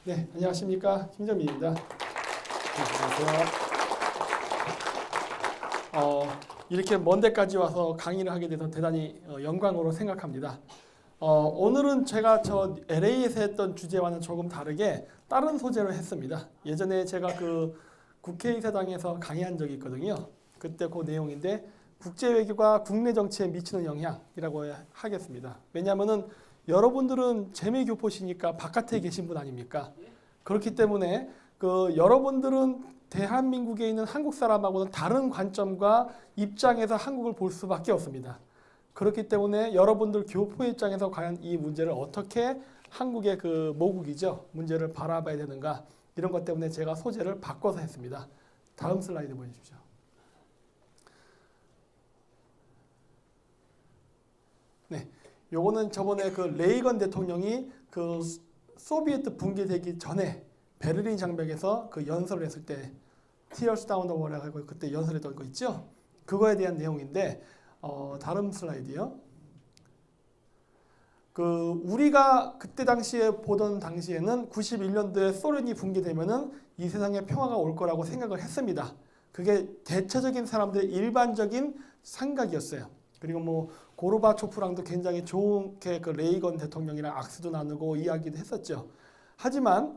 네, 안녕하십니까. 김정민입니다. 네, 안녕하세요. 이렇게 먼 데까지 와서 강의를 하게 돼서 대단히 영광으로 생각합니다. 오늘은 제가 저 LA에서 했던 주제와는 조금 다르게 다른 소재로 했습니다. 예전에 제가 그 국회의사당에서 강의한 적이 있거든요. 그때 그 내용인데 국제외교가 국내 정치에 미치는 영향이라고 하겠습니다. 왜냐하면은 여러분들은 재미교포시니까 바깥에 계신 분 아닙니까? 그렇기 때문에 그 여러분들은 대한민국에 있는 한국 사람하고는 다른 관점과 입장에서 한국을 볼 수밖에 없습니다. 그렇기 때문에 여러분들 교포의 입장에서 과연 이 문제를 어떻게 한국의 그 모국이죠. 문제를 바라봐야 되는가 이런 것 때문에 제가 소재를 바꿔서 했습니다. 다음 슬라이드 보여주십시오. 네, 요거는 저번에 그 레이건 대통령이 그 소비에트 붕괴되기 전에 베를린 장벽에서 그 연설을 했을 때 Tears Down the Wall이라고 그때 연설했던 거 있죠? 그거에 대한 내용인데 다른 슬라이드요. 그 우리가 그때 당시에 보던 당시에는 91년도에 소련이 붕괴되면은 이 세상에 평화가 올 거라고 생각을 했습니다. 그게 대체적인 사람들의 일반적인 생각이었어요. 그리고 뭐 고르바초프랑도 굉장히 좋게 그 레이건 대통령이랑 악수도 나누고 이야기도 했었죠. 하지만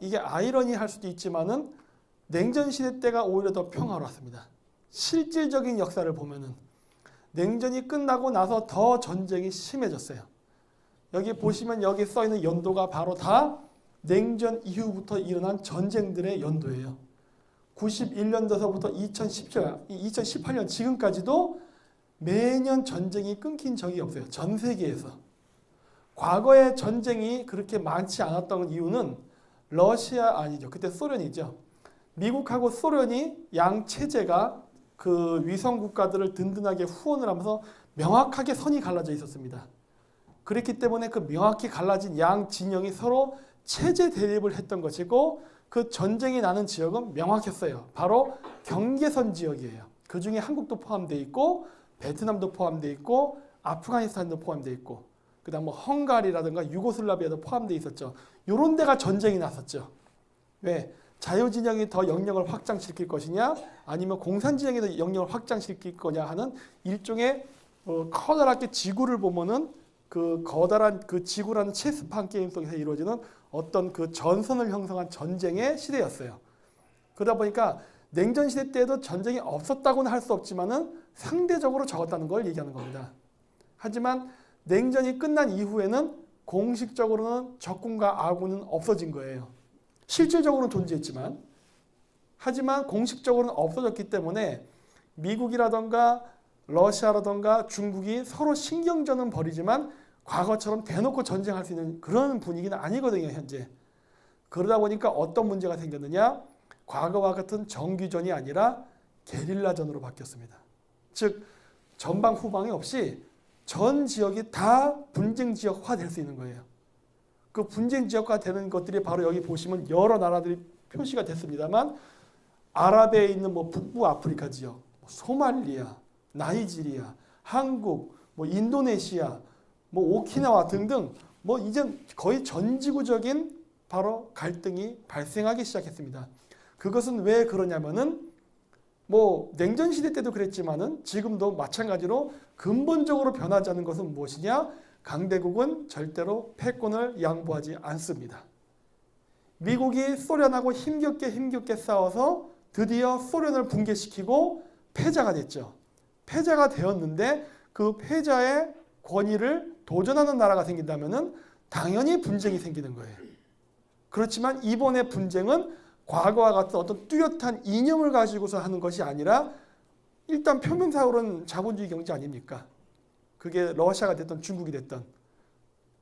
이게 아이러니할 수도 있지만은 냉전 시대 때가 오히려 더 평화로웠습니다. 실질적인 역사를 보면은 냉전이 끝나고 나서 더 전쟁이 심해졌어요. 여기 보시면 여기 써 있는 연도가 바로 다 냉전 이후부터 일어난 전쟁들의 연도예요. 91년도서부터 2018년 지금까지도 매년 전쟁이 끊긴 적이 없어요. 전 세계에서. 과거에 전쟁이 그렇게 많지 않았던 이유는 러시아 아니죠. 그때 소련이죠. 미국하고 소련이 양 체제가 그 위성 국가들을 든든하게 후원을 하면서 명확하게 선이 갈라져 있었습니다. 그렇기 때문에 그 명확히 갈라진 양 진영이 서로 체제 대립을 했던 것이고 그 전쟁이 나는 지역은 명확했어요. 바로 경계선 지역이에요. 그 중에 한국도 포함되어 있고 베트남도 포함되어 있고 아프가니스탄도 포함되어 있고 그다음 뭐 헝가리라든가 유고슬라비아도 포함되어 있었죠. 이런 데가 전쟁이 났었죠. 왜? 자유진영이 더 영역을 확장시킬 것이냐 아니면 공산진영이 더 영역을 확장시킬 거냐 하는 일종의 커다랗게 지구를 보면은 그 거다란 그 지구라는 체스판 게임 속에서 이루어지는 어떤 그 전선을 형성한 전쟁의 시대였어요. 그러다 보니까 냉전 시대 때에도 전쟁이 없었다고는 할 수 없지만은 상대적으로 적었다는 걸 얘기하는 겁니다. 하지만 냉전이 끝난 이후에는 공식적으로는 적군과 아군은 없어진 거예요. 실질적으로는 존재했지만 하지만 공식적으로는 없어졌기 때문에 미국이라던가 러시아라던가 중국이 서로 신경전은 벌이지만 과거처럼 대놓고 전쟁할 수 있는 그런 분위기는 아니거든요. 현재. 그러다 보니까 어떤 문제가 생겼느냐. 과거와 같은 정규전이 아니라 게릴라전으로 바뀌었습니다. 즉 전방 후방이 없이 전 지역이 다 분쟁 지역화 될 수 있는 거예요. 그 분쟁 지역화 되는 것들이 바로 여기 보시면 여러 나라들이 표시가 됐습니다만 아랍에 있는 뭐 북부 아프리카 지역, 소말리아, 나이지리아, 한국, 뭐 인도네시아, 뭐 오키나와 등등 뭐 이제 거의 전지구적인 바로 갈등이 발생하기 시작했습니다. 그것은 왜 그러냐면은 뭐 냉전 시대 때도 그랬지만은 지금도 마찬가지로 근본적으로 변하지 않는 것은 무엇이냐? 강대국은 절대로 패권을 양보하지 않습니다. 미국이 소련하고 힘겹게 싸워서 드디어 소련을 붕괴시키고 패자가 됐죠. 패자가 되었는데 그 패자의 권위를 도전하는 나라가 생긴다면은 당연히 분쟁이 생기는 거예요. 그렇지만 이번의 분쟁은 과거와 같은 어떤 뚜렷한 이념을 가지고서 하는 것이 아니라 일단 표면상으로는 자본주의 경제 아닙니까? 그게 러시아가 됐던 중국이 됐던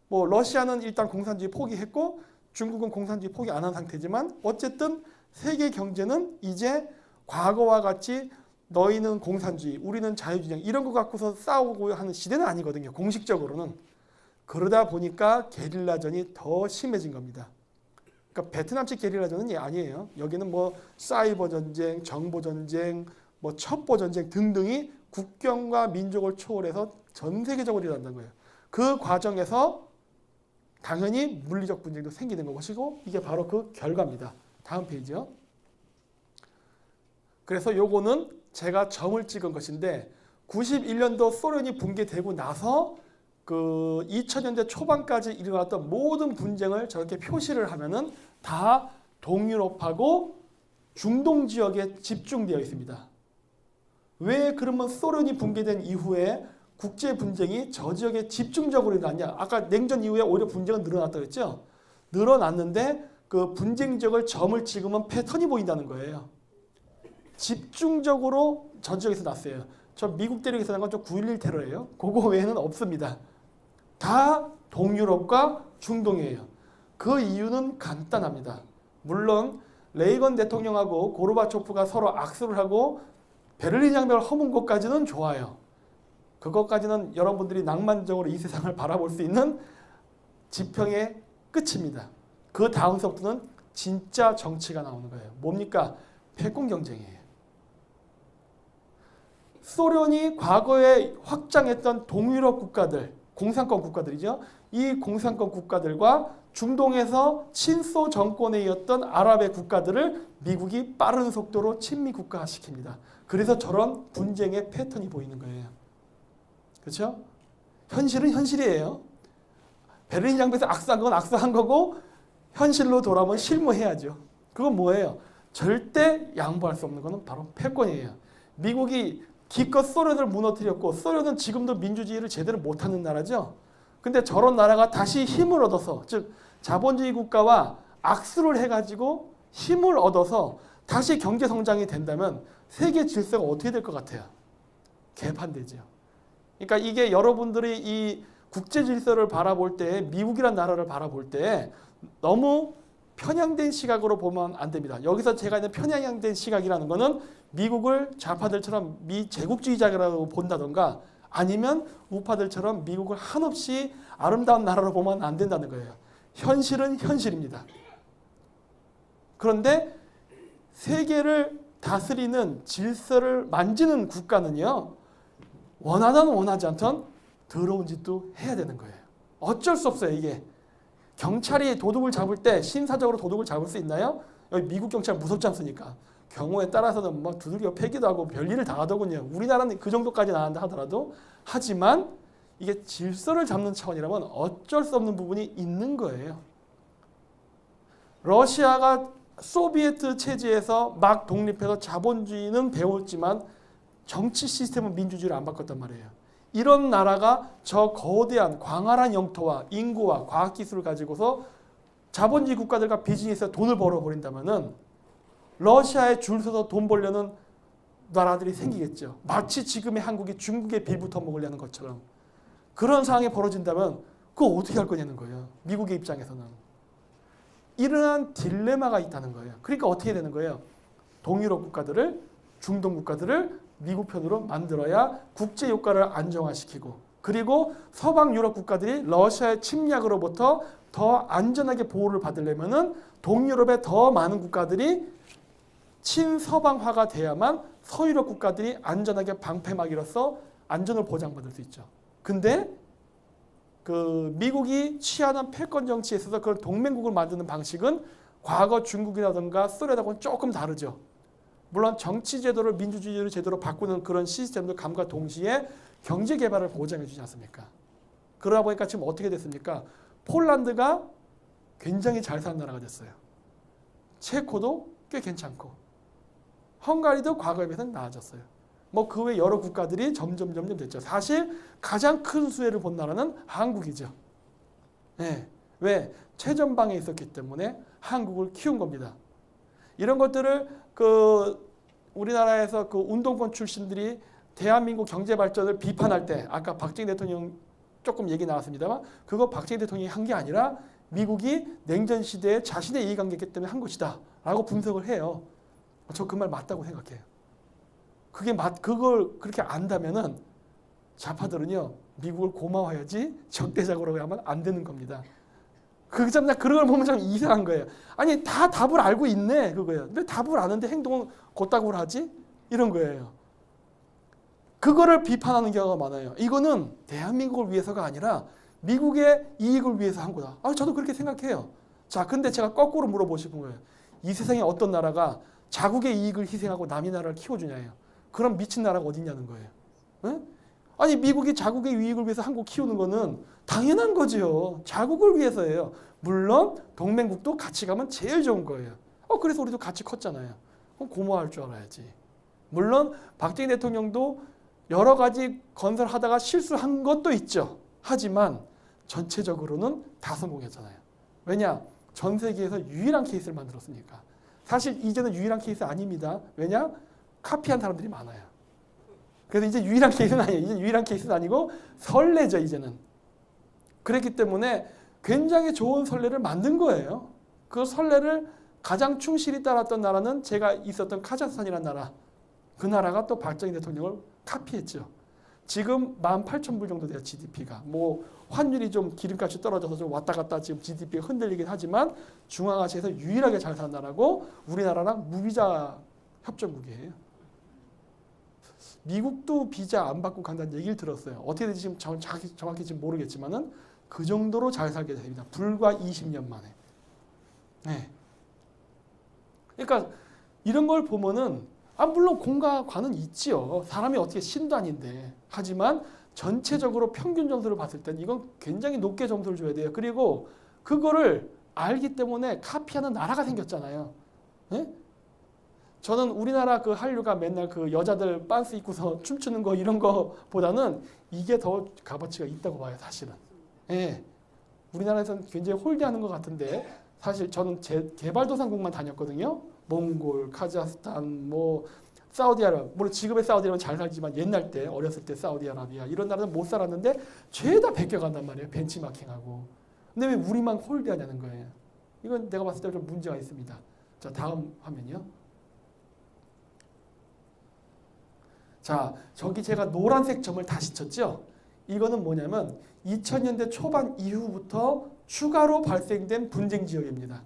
뭐 러시아는 일단 공산주의 포기했고 중국은 공산주의 포기 안 한 상태지만 어쨌든 세계 경제는 이제 과거와 같이 너희는 공산주의, 우리는 자유주의 이런 거 갖고서 싸우고 하는 시대는 아니거든요. 공식적으로는. 그러다 보니까 게릴라전이 더 심해진 겁니다. 그러니까 베트남식 게릴라전은 아니에요. 여기는 뭐 사이버 전쟁, 정보 전쟁, 뭐 첩보 전쟁 등등이 국경과 민족을 초월해서 전 세계적으로 일어난다는 거예요. 그 과정에서 당연히 물리적 분쟁도 생기는 것이고 이게 바로 그 결과입니다. 다음 페이지요. 그래서 요거는 제가 점을 찍은 것인데 91년도 소련이 붕괴되고 나서 그 2000년대 초반까지 일어났던 모든 분쟁을 저렇게 표시를 하면은 다 동유럽하고 중동 지역에 집중되어 있습니다. 왜 그러면 소련이 붕괴된 이후에 국제 분쟁이 저 지역에 집중적으로 일어났냐? 아까 냉전 이후에 오히려 분쟁은 늘어났다고 했죠? 늘어났는데 그 분쟁 지역을 점을 찍으면 패턴이 보인다는 거예요. 집중적으로 저 지역에서 났어요. 저 미국 대륙에서 난 건 좀 9.11 테러예요. 그거 외에는 없습니다. 다 동유럽과 중동이에요. 그 이유는 간단합니다. 물론 레이건 대통령하고 고르바초프가 서로 악수를 하고 베를린 장벽을 허문 것까지는 좋아요. 그것까지는 여러분들이 낭만적으로 이 세상을 바라볼 수 있는 지평의 끝입니다. 그 다음서부터는 진짜 정치가 나오는 거예요. 뭡니까? 패권 경쟁이에요. 소련이 과거에 확장했던 동유럽 국가들, 공산권 국가들이죠. 이 공산권 국가들과 중동에서 친소 정권에 이었던 아랍의 국가들을 미국이 빠른 속도로 친미 국가화시킵니다. 그래서 저런 분쟁의 패턴이 보이는 거예요. 그렇죠? 현실은 현실이에요. 베를린 장벽에서 악수한 건 악수한 거고 현실로 돌아오면 실무해야죠. 그건 뭐예요? 절대 양보할 수 없는 것은 바로 패권이에요. 미국이 기껏 소련을 무너뜨렸고 소련은 지금도 민주주의를 제대로 못하는 나라죠. 근데 저런 나라가 다시 힘을 얻어서 즉 자본주의 국가와 악수를 해가지고 힘을 얻어서 다시 경제 성장이 된다면 세계 질서가 어떻게 될 것 같아요? 개판되죠. 그러니까 이게 여러분들이 이 국제 질서를 바라볼 때 미국이란 나라를 바라볼 때 너무 편향된 시각으로 보면 안 됩니다. 여기서 제가 있는 편향된 시각이라는 거는 미국을 좌파들처럼 미제국주의자라고 본다던가 아니면 우파들처럼 미국을 한없이 아름다운 나라로 보면 안 된다는 거예요. 현실은 현실입니다. 그런데 세계를 다스리는 질서를 만지는 국가는요. 원하든 원하지 않든 더러운 짓도 해야 되는 거예요. 어쩔 수 없어요. 이게. 경찰이 도둑을 잡을 때 신사적으로 도둑을 잡을 수 있나요? 여기 미국 경찰 무섭지 않습니까? 경우에 따라서는 뭐 두들겨 패기도 하고 별일을 다 하더군요. 우리나라는 그 정도까지는 안 한다 하더라도 하지만 이게 질서를 잡는 차원이라면 어쩔 수 없는 부분이 있는 거예요. 러시아가 소비에트 체제에서 막 독립해서 자본주의는 배웠지만 정치 시스템은 민주주의를 안 바꿨단 말이에요. 이런 나라가 저 거대한 광활한 영토와 인구와 과학기술을 가지고서 자본주의 국가들과 비즈니스에 돈을 벌어버린다면은 러시아에 줄 서서 돈 벌려는 나라들이 생기겠죠. 마치 지금의 한국이 중국에 빌부터 먹으려는 것처럼. 그런 상황이 벌어진다면 그거 어떻게 할 거냐는 거예요. 미국의 입장에서는. 이러한 딜레마가 있다는 거예요. 그러니까 어떻게 되는 거예요? 동유럽 국가들을, 중동 국가들을 미국 편으로 만들어야 국제 효과를 안정화시키고 그리고 서방 유럽 국가들이 러시아의 침략으로부터 더 안전하게 보호를 받으려면은 동유럽의 더 많은 국가들이 친서방화가 돼야만 서유럽 국가들이 안전하게 방패막이로서 안전을 보장받을 수 있죠. 근데 그 미국이 취하는 패권 정치에 있어서 그걸 동맹국을 만드는 방식은 과거 중국이라든가 소련하고는 조금 다르죠. 물론 정치 제도를 민주주의 제도로 바꾸는 그런 시스템도 감과 동시에 경제 개발을 보장해 주지 않습니까? 그러다 보니까 지금 어떻게 됐습니까? 폴란드가 굉장히 잘 사는 나라가 됐어요. 체코도 꽤 괜찮고 헝가리도 과거에 비해서는 나아졌어요. 뭐 그 외 여러 국가들이 점점 됐죠. 사실 가장 큰 수혜를 본 나라는 한국이죠. 네. 왜? 최전방에 있었기 때문에 한국을 키운 겁니다. 이런 것들을 그 우리나라에서 그 운동권 출신들이 대한민국 경제 발전을 비판할 때 아까 박정희 대통령 조금 얘기 나왔습니다만 그거 박정희 대통령이 한 게 아니라 미국이 냉전 시대에 자신의 이해관계이기 때문에 한 것이다 라고 분석을 해요. 저 그 말 맞다고 생각해요. 그걸 그렇게 안다면은 좌파들은요 미국을 고마워해야지 적대적으로 하면 안 되는 겁니다. 그런 걸 보면 참 이상한 거예요. 아니 다 답을 알고 있네 그거예요. 왜 답을 아는데 행동은 곧다구를 하지? 이런 거예요. 그거를 비판하는 경우가 많아요. 이거는 대한민국을 위해서가 아니라 미국의 이익을 위해서 한 거다. 저도 그렇게 생각해요. 자, 근데 제가 거꾸로 물어보고 싶은 거예요. 이 세상에 어떤 나라가 자국의 이익을 희생하고 남의 나라를 키워주냐예요. 그럼 미친 나라가 어딨냐는 거예요. 응? 아니 미국이 자국의 이익을 위해서 한국 키우는 거는 당연한 거죠. 자국을 위해서예요. 물론 동맹국도 같이 가면 제일 좋은 거예요. 그래서 우리도 같이 컸잖아요. 그럼 고마워할 줄 알아야지. 물론 박정희 대통령도 여러 가지 건설하다가 실수한 것도 있죠. 하지만 전체적으로는 다 성공했잖아요. 왜냐? 전 세계에서 유일한 케이스를 만들었으니까. 사실 이제는 유일한 케이스 아닙니다. 왜냐? 카피한 사람들이 많아요. 그래서 이제 유일한 케이스는 아니에요. 이제 유일한 케이스는 아니고 선례죠, 이제는. 그랬기 때문에 굉장히 좋은 선례를 만든 거예요. 그 선례를 가장 충실히 따랐던 나라는 제가 있었던 카자흐스탄이라는 나라. 그 나라가 또 박정희 대통령을 카피했죠. 지금 18,000불 정도 돼요, GDP가. 뭐 환율이 좀 기름값이 떨어져서 좀 왔다 갔다 지금 GDP가 흔들리긴 하지만 중앙아시아에서 유일하게 잘 사는 나라고 우리나라랑 무비자 협정국이에요. 미국도 비자 안 받고 간다는 얘기를 들었어요. 어떻게 될지 지금 정확히 지금 모르겠지만은 그 정도로 잘 살게 됩니다. 불과 20년 만에. 네. 그러니까 이런 걸 보면은 물론 공과 과는 있지요. 사람이 어떻게 신도 아닌데. 하지만 전체적으로 평균 점수를 봤을 땐 이건 굉장히 높게 점수를 줘야 돼요. 그리고 그거를 알기 때문에 카피하는 나라가 생겼잖아요. 네? 저는 우리나라 그 한류가 맨날 그 여자들 빤스 입고서 춤추는 거 이런 거보다는 이게 더 값어치가 있다고 봐요, 사실은. 예. 우리나라에서는 굉장히 홀대하는 것 같은데 사실 저는 개발도상국만 다녔거든요. 몽골, 카자흐스탄, 뭐 사우디아라비아, 물론 지금의 사우디아라비아는 잘 살지만 옛날 때 어렸을 때 사우디아라비아 이런 나라는 못 살았는데 죄다 베껴간단 말이에요. 벤치마킹하고. 근데 왜 우리만 홀대하냐는 거예요. 이건 내가 봤을 때 좀 문제가 있습니다. 자, 다음 화면이요. 자, 저기 제가 노란색 점을 다시 쳤죠. 이거는 뭐냐면 2000년대 초반 이후부터 추가로 발생된 분쟁 지역입니다.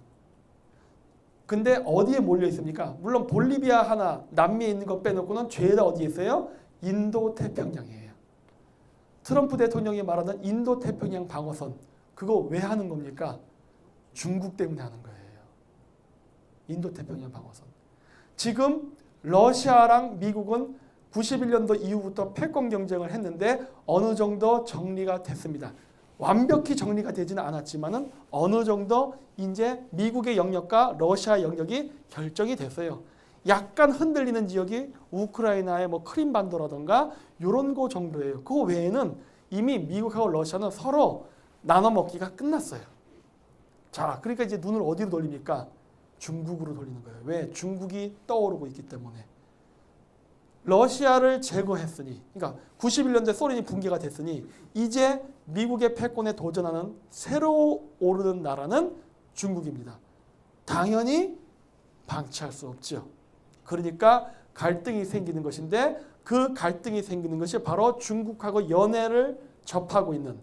근데 어디에 몰려 있습니까? 물론 볼리비아 하나, 남미에 있는 거 빼놓고는 죄다 어디에 있어요? 인도태평양이에요. 트럼프 대통령이 말하는 인도태평양 방어선, 그거 왜 하는 겁니까? 중국 때문에 하는 거예요. 인도태평양 방어선. 지금 러시아랑 미국은 91년도 이후부터 패권 경쟁을 했는데 어느 정도 정리가 됐습니다. 완벽히 정리가 되지는 않았지만은 어느 정도 이제 미국의 영역과 러시아 영역이 결정이 됐어요. 약간 흔들리는 지역이 우크라이나의 뭐 크림반도라던가 이런 거 정도예요. 그 외에는 이미 미국하고 러시아는 서로 나눠 먹기가 끝났어요. 자, 그러니까 이제 눈을 어디로 돌립니까? 중국으로 돌리는 거예요. 왜? 중국이 떠오르고 있기 때문에. 러시아를 제거했으니, 그러니까 91년대 소련이 붕괴가 됐으니 이제 미국의 패권에 도전하는 새로 오르는 나라는 중국입니다. 당연히 방치할 수 없죠. 그러니까 갈등이 생기는 것인데 그 갈등이 생기는 것이 바로 중국하고 연해를 접하고 있는,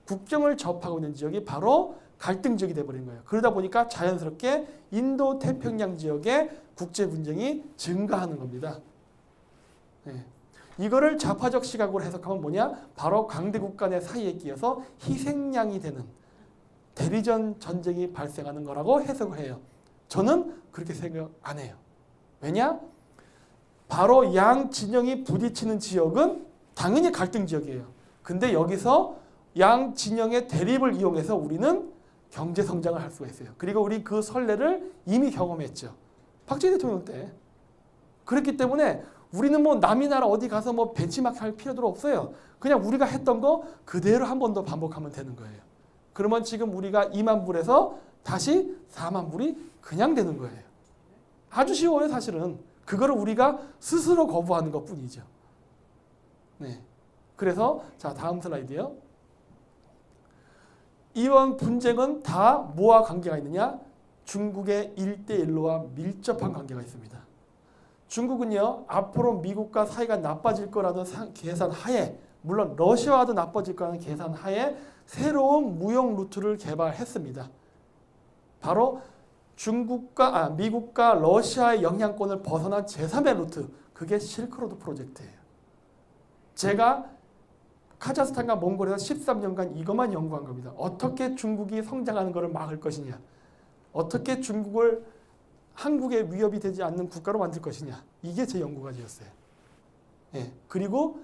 국경을 접하고 있는 지역이 바로 갈등 지역이 되어버린 거예요. 그러다 보니까 자연스럽게 인도 태평양 지역의 국제 분쟁이 증가하는 겁니다. 네. 이거를 좌파적 시각으로 해석하면 뭐냐? 바로 강대국 간의 사이에 끼어서 희생양이 되는 대리전 전쟁이 발생하는 거라고 해석을 해요. 저는 그렇게 생각 안 해요. 왜냐? 바로 양 진영이 부딪히는 지역은 당연히 갈등 지역이에요. 근데 여기서 양 진영의 대립을 이용해서 우리는 경제 성장을 할 수가 있어요. 그리고 우리 그 선례를 이미 경험했죠. 박정희 대통령 때. 그렇기 때문에 우리는 뭐 남이 나라 어디 가서 뭐 벤치마킹 할 필요도 없어요. 그냥 우리가 했던 거 그대로 한 번 더 반복하면 되는 거예요. 그러면 지금 우리가 2만 불에서 다시 4만 불이 그냥 되는 거예요. 아주 쉬워요, 사실은. 그거를 우리가 스스로 거부하는 것 뿐이죠. 네. 그래서 자, 다음 슬라이드요. 이번 분쟁은 다 뭐와 관계가 있느냐? 중국의 1대1로와 밀접한 관계가 있습니다. 중국은요, 앞으로 미국과 사이가 나빠질 거라는 계산 하에, 물론 러시아와도 나빠질 거라는 계산 하에 새로운 무역 루트를 개발했습니다. 바로 미국과 러시아의 영향권을 벗어난 제3의 루트, 그게 실크로드 프로젝트예요. 제가 카자흐스탄과 몽골에서 13년간 이것만 연구한 겁니다. 어떻게 중국이 성장하는 것을 막을 것이냐. 어떻게 중국을 한국에 위협이 되지 않는 국가로 만들 것이냐. 이게 제 연구 과제였어요. 예. 그리고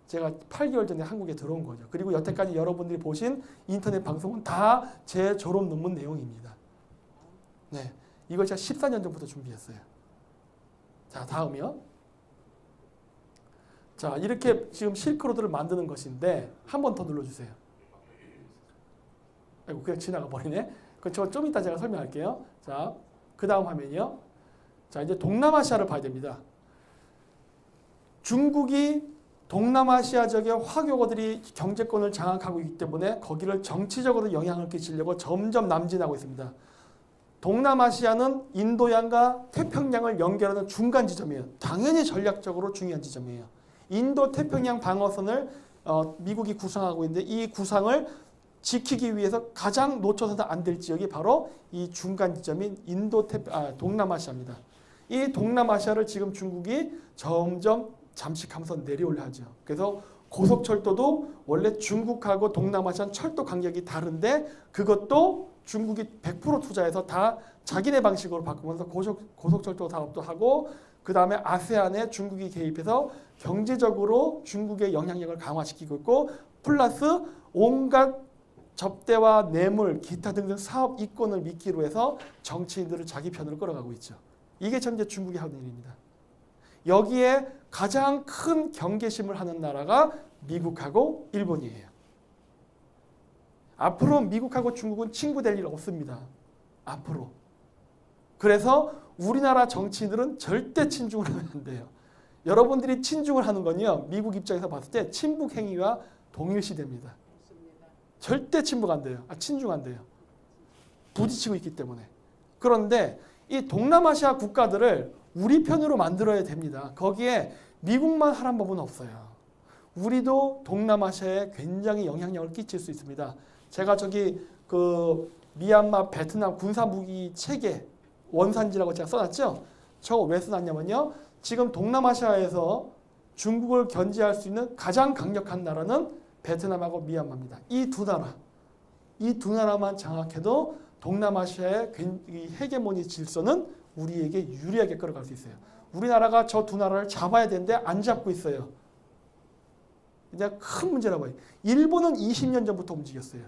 제가 8개월 전에 한국에 들어온 거죠. 그리고 여태까지 여러분들이 보신 인터넷 방송은 다 제 졸업 논문 내용입니다. 네. 이걸 제가 14년 전부터 준비했어요. 자, 다음이요. 자, 이렇게 지금 실크로드를 만드는 것인데 한 번 더 눌러주세요. 아이고, 그냥 지나가 버리네. 저 좀 이따 제가 설명할게요. 자, 그 다음 화면이요. 자, 이제 동남아시아를 봐야 됩니다. 중국이 동남아시아 지역의 화교거들이 경제권을 장악하고 있기 때문에 거기를 정치적으로 영향을 끼치려고 점점 남진하고 있습니다. 동남아시아는 인도양과 태평양을 연결하는 중간 지점이에요. 당연히 전략적으로 중요한 지점이에요. 인도 태평양 방어선을 미국이 구상하고 있는데 이 구상을 지키기 위해서 가장 놓쳐서는 안 될 지역이 바로 이 중간 지점인 동남아시아입니다. 이 동남아시아를 지금 중국이 점점 잠식하면서 내려오려 하죠. 그래서 고속철도도 원래 중국하고 동남아시아는 철도 간격이 다른데 그것도 중국이 100% 투자해서 다 자기네 방식으로 바꾸면서 고속철도 사업도 하고 그 다음에 아세안에 중국이 개입해서 경제적으로 중국의 영향력을 강화시키고 있고 플러스 온갖 접대와 뇌물, 기타 등등 사업 이권을 미끼로 해서 정치인들을 자기 편으로 끌어가고 있죠. 이게 현재 중국이 하는 일입니다. 여기에 가장 큰 경계심을 하는 나라가 미국하고 일본이에요. 앞으로 미국하고 중국은 친구 될 일 없습니다. 앞으로. 그래서 우리나라 정치인들은 절대 친중을 하면 안 돼요. 여러분들이 친중을 하는 건요. 미국 입장에서 봤을 때 친북 행위와 동일시됩니다. 절대 친북 안 돼요. 친중 안 돼요. 부딪히고 있기 때문에. 그런데 이 동남아시아 국가들을 우리 편으로 만들어야 됩니다. 거기에 미국만 하란 법은 없어요. 우리도 동남아시아에 굉장히 영향력을 끼칠 수 있습니다. 제가 저기 그 미얀마, 베트남 군사무기 체계 원산지라고 제가 써놨죠. 저거 왜 써놨냐면요. 지금 동남아시아에서 중국을 견제할 수 있는 가장 강력한 나라는 베트남하고 미얀마입니다. 이 두 나라만 장악해도 동남아시아의 헤게모니 질서는 우리에게 유리하게 끌어갈 수 있어요. 우리나라가 저 두 나라를 잡아야 되는데 안 잡고 있어요. 이제 큰 문제라고 해요. 일본은 20년 전부터 움직였어요.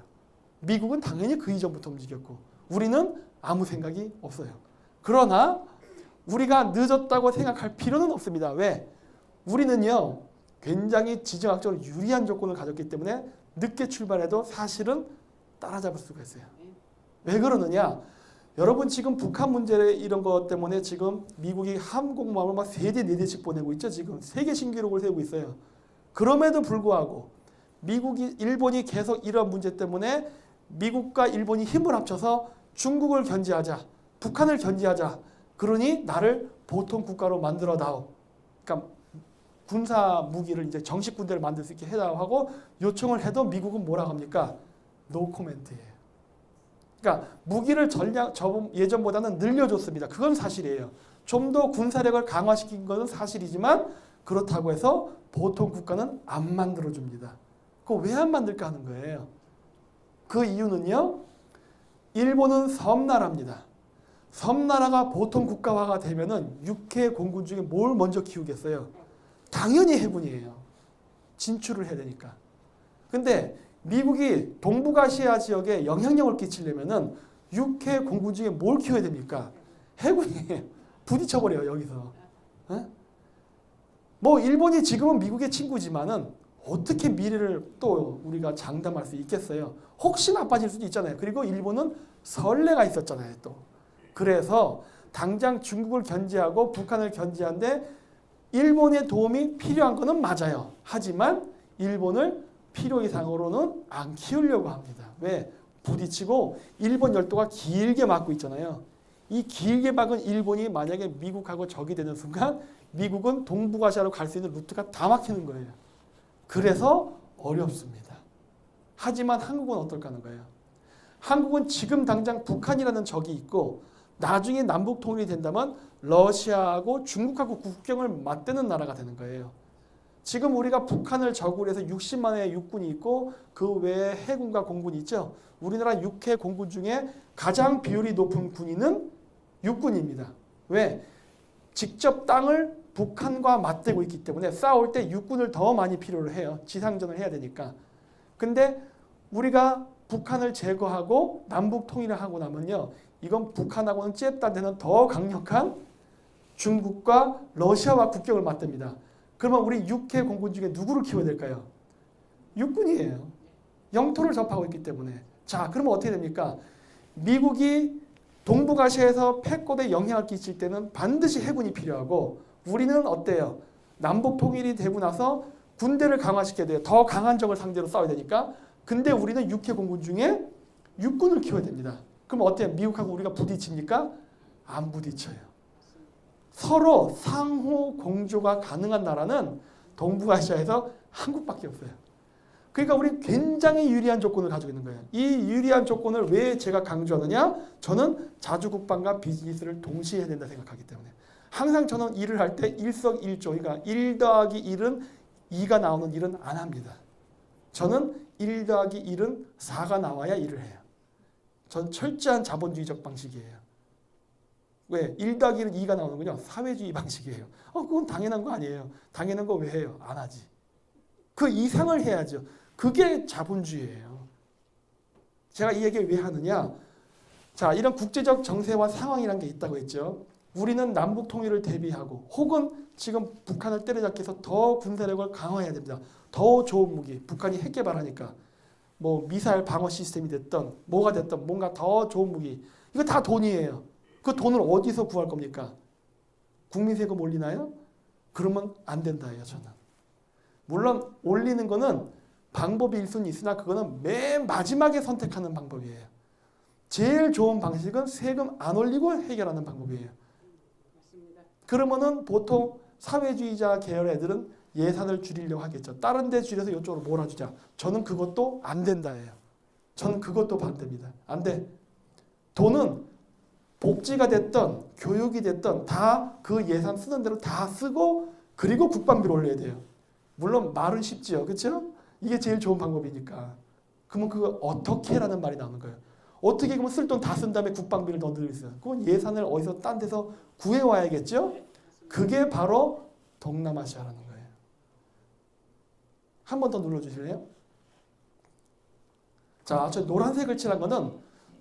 미국은 당연히 그 이전부터 움직였고 우리는 아무 생각이 없어요. 그러나 우리가 늦었다고 생각할 필요는 없습니다. 왜? 우리는요. 굉장히 지정학적으로 유리한 조건을 가졌기 때문에 늦게 출발해도 사실은 따라잡을 수가 있어요. 왜 그러느냐? 여러분 지금 북한 문제 이런 것 때문에 지금 미국이 항공모함을 막 3대, 4대씩 보내고 있죠. 지금 세계 신기록을 세우고 있어요. 그럼에도 불구하고 일본이 계속 이런 문제 때문에 미국과 일본이 힘을 합쳐서 중국을 견제하자, 북한을 견제하자. 그러니 나를 보통 국가로 만들어 다오. 그러니까 군사 무기를 이제 정식 군대를 만들 수 있게 해달라고 하고 요청을 해도 미국은 뭐라고 합니까? 노 코멘트예요. 그러니까 무기를 예전보다는 늘려줬습니다. 그건 사실이에요. 좀 더 군사력을 강화시킨 것은 사실이지만 그렇다고 해서 보통 국가는 안 만들어줍니다. 그거 왜 안 만들까 하는 거예요. 그 이유는요. 일본은 섬나라입니다. 섬나라가 보통 국가화가 되면은 육해 공군 중에 뭘 먼저 키우겠어요? 당연히 해군이에요. 진출을 해야 되니까. 근데 미국이 동북아시아 지역에 영향력을 끼치려면은 육해 공군 중에 뭘 키워야 됩니까? 해군이에요. 부딪혀버려요, 여기서. 에? 뭐 일본이 지금은 미국의 친구지만은 어떻게 미래를 또 우리가 장담할 수 있겠어요? 혹시 나빠질 수도 있잖아요. 그리고 일본은 선례가 있었잖아요, 또. 그래서 당장 중국을 견제하고 북한을 견제하는데 일본의 도움이 필요한 거는 맞아요. 하지만 일본을 필요 이상으로는 안 키우려고 합니다. 왜? 부딪히고 일본 열도가 길게 막고 있잖아요. 이 길게 막은 일본이 만약에 미국하고 적이 되는 순간 미국은 동북아시아로 갈 수 있는 루트가 다 막히는 거예요. 그래서 어렵습니다. 하지만 한국은 어떨까 하는 거예요. 한국은 지금 당장 북한이라는 적이 있고 나중에 남북 통일이 된다면 러시아하고 중국하고 국경을 맞대는 나라가 되는 거예요. 지금 우리가 북한을 적으로 해서 60만의 육군이 있고 그 외에 해군과 공군이 있죠. 우리나라 육해 공군 중에 가장 비율이 높은 군인은 육군입니다. 왜? 직접 땅을 북한과 맞대고 있기 때문에 싸울 때 육군을 더 많이 필요로 해요. 지상전을 해야 되니까. 근데 우리가 북한을 제거하고 남북 통일을 하고 나면요. 이건 북한하고는 잽도 되는 더 강력한 중국과 러시아와 국경을 맞댑니다. 그러면 우리 육해 공군 중에 누구를 키워야 될까요? 육군이에요. 영토를 접하고 있기 때문에. 자, 그러면 어떻게 됩니까? 미국이 동북아시아에서 패권에 영향을 끼칠 때는 반드시 해군이 필요하고 우리는 어때요? 남북 통일이 되고 나서 군대를 강화시켜야 돼요. 더 강한 적을 상대로 싸워야 되니까. 근데 우리는 육해 공군 중에 육군을 키워야 됩니다. 그럼 어때요? 미국하고 우리가 부딪힙니까? 안 부딪혀요. 서로 상호 공조가 가능한 나라는 동북아시아에서 한국밖에 없어요. 그러니까 우리 굉장히 유리한 조건을 가지고 있는 거예요. 이 유리한 조건을 왜 제가 강조하느냐? 저는 자주국방과 비즈니스를 동시에 해야 된다 생각하기 때문에. 항상 저는 일을 할 때 일석일조, 그러니까 1 더하기 1은 2가 나오는 일은 안 합니다. 저는 1 더하기 1은 4가 나와야 일을 해요. 전 철저한 자본주의적 방식이에요. 왜? 1 더하기 1은 2가 나오는군요. 사회주의 방식이에요. 그건 당연한 거 아니에요. 당연한 거 왜 해요? 안 하지. 그 이상을 해야죠. 그게 자본주의예요. 제가 이 얘기를 왜 하느냐? 자, 이런 국제적 정세와 상황이란 게 있다고 했죠. 우리는 남북 통일을 대비하고 혹은 지금 북한을 때려잡기 위해서 더 군사력을 강화해야 됩니다. 더 좋은 무기, 북한이 핵 개발하니까 뭐 미사일 방어 시스템이 됐던 뭐가 됐던 뭔가 더 좋은 무기, 이거 다 돈이에요. 그 돈을 어디서 구할 겁니까? 국민 세금 올리나요? 그러면 안 된다예요, 저는. 물론 올리는 거는 방법이 일순위 있으나 그거는 맨 마지막에 선택하는 방법이에요. 제일 좋은 방식은 세금 안 올리고 해결하는 방법이에요. 그러면은 보통 사회주의자 계열 애들은 예산을 줄이려고 하겠죠. 다른 데 줄여서 이쪽으로 몰아주자. 저는 그것도 안 된다예요. 저는 그것도 반대입니다. 안 돼. 돈은 복지가 됐던 교육이 됐던 다 그 예산 쓰는 대로 다 쓰고 그리고 국방비를 올려야 돼요. 물론 말은 쉽지요. 그렇죠? 이게 제일 좋은 방법이니까. 그러면 그거 어떻게 라는 말이 나오는 거예요. 어떻게 그러면 쓸 돈 다 쓴 다음에 국방비를 더 늘리세요. 그건 예산을 어디서 딴 데서 구해와야겠죠? 그게 바로 동남아시아라는 거예요. 한 번 더 눌러주실래요? 자, 저 노란색을 칠한 거는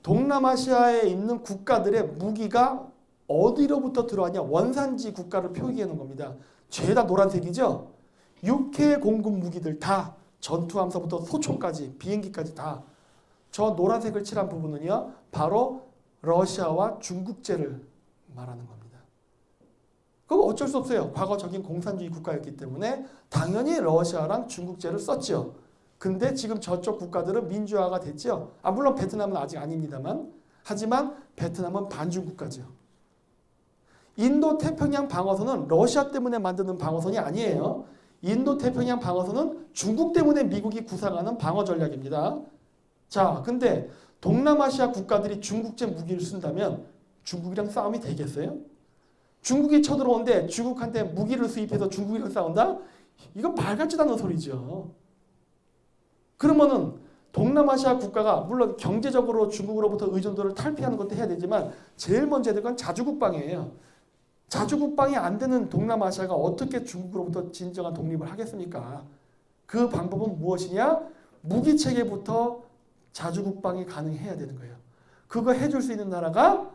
동남아시아에 있는 국가들의 무기가 어디로부터 들어왔냐, 원산지 국가를 표기해 놓은 겁니다. 죄다 노란색이죠? 육해 공군 무기들 다, 전투함서부터 소총까지 비행기까지 다. 저 노란색을 칠한 부분은요, 바로 러시아와 중국제를 말하는 겁니다. 그거 어쩔 수 없어요. 과거적인 공산주의 국가였기 때문에 당연히 러시아랑 중국제를 썼죠. 근데 지금 저쪽 국가들은 민주화가 됐죠. 물론 베트남은 아직 아닙니다만. 하지만 베트남은 반중 국가죠. 인도 태평양 방어선은 러시아 때문에 만드는 방어선이 아니에요. 인도 태평양 방어선은 중국 때문에 미국이 구상하는 방어 전략입니다. 자, 근데 동남아시아 국가들이 중국제 무기를 쓴다면 중국이랑 싸움이 되겠어요? 중국이 쳐들어오는데 중국한테 무기를 수입해서 중국이랑 싸운다? 이건 말 같지도 않은 소리죠. 그러면은 동남아시아 국가가 물론 경제적으로 중국으로부터 의존도를 탈피하는 것도 해야 되지만 제일 먼저 해야 될 건 자주국방이에요. 자주국방이 안 되는 동남아시아가 어떻게 중국으로부터 진정한 독립을 하겠습니까? 그 방법은 무엇이냐? 무기체계부터 자주국방이 가능해야 되는 거예요. 그거 해줄 수 있는 나라가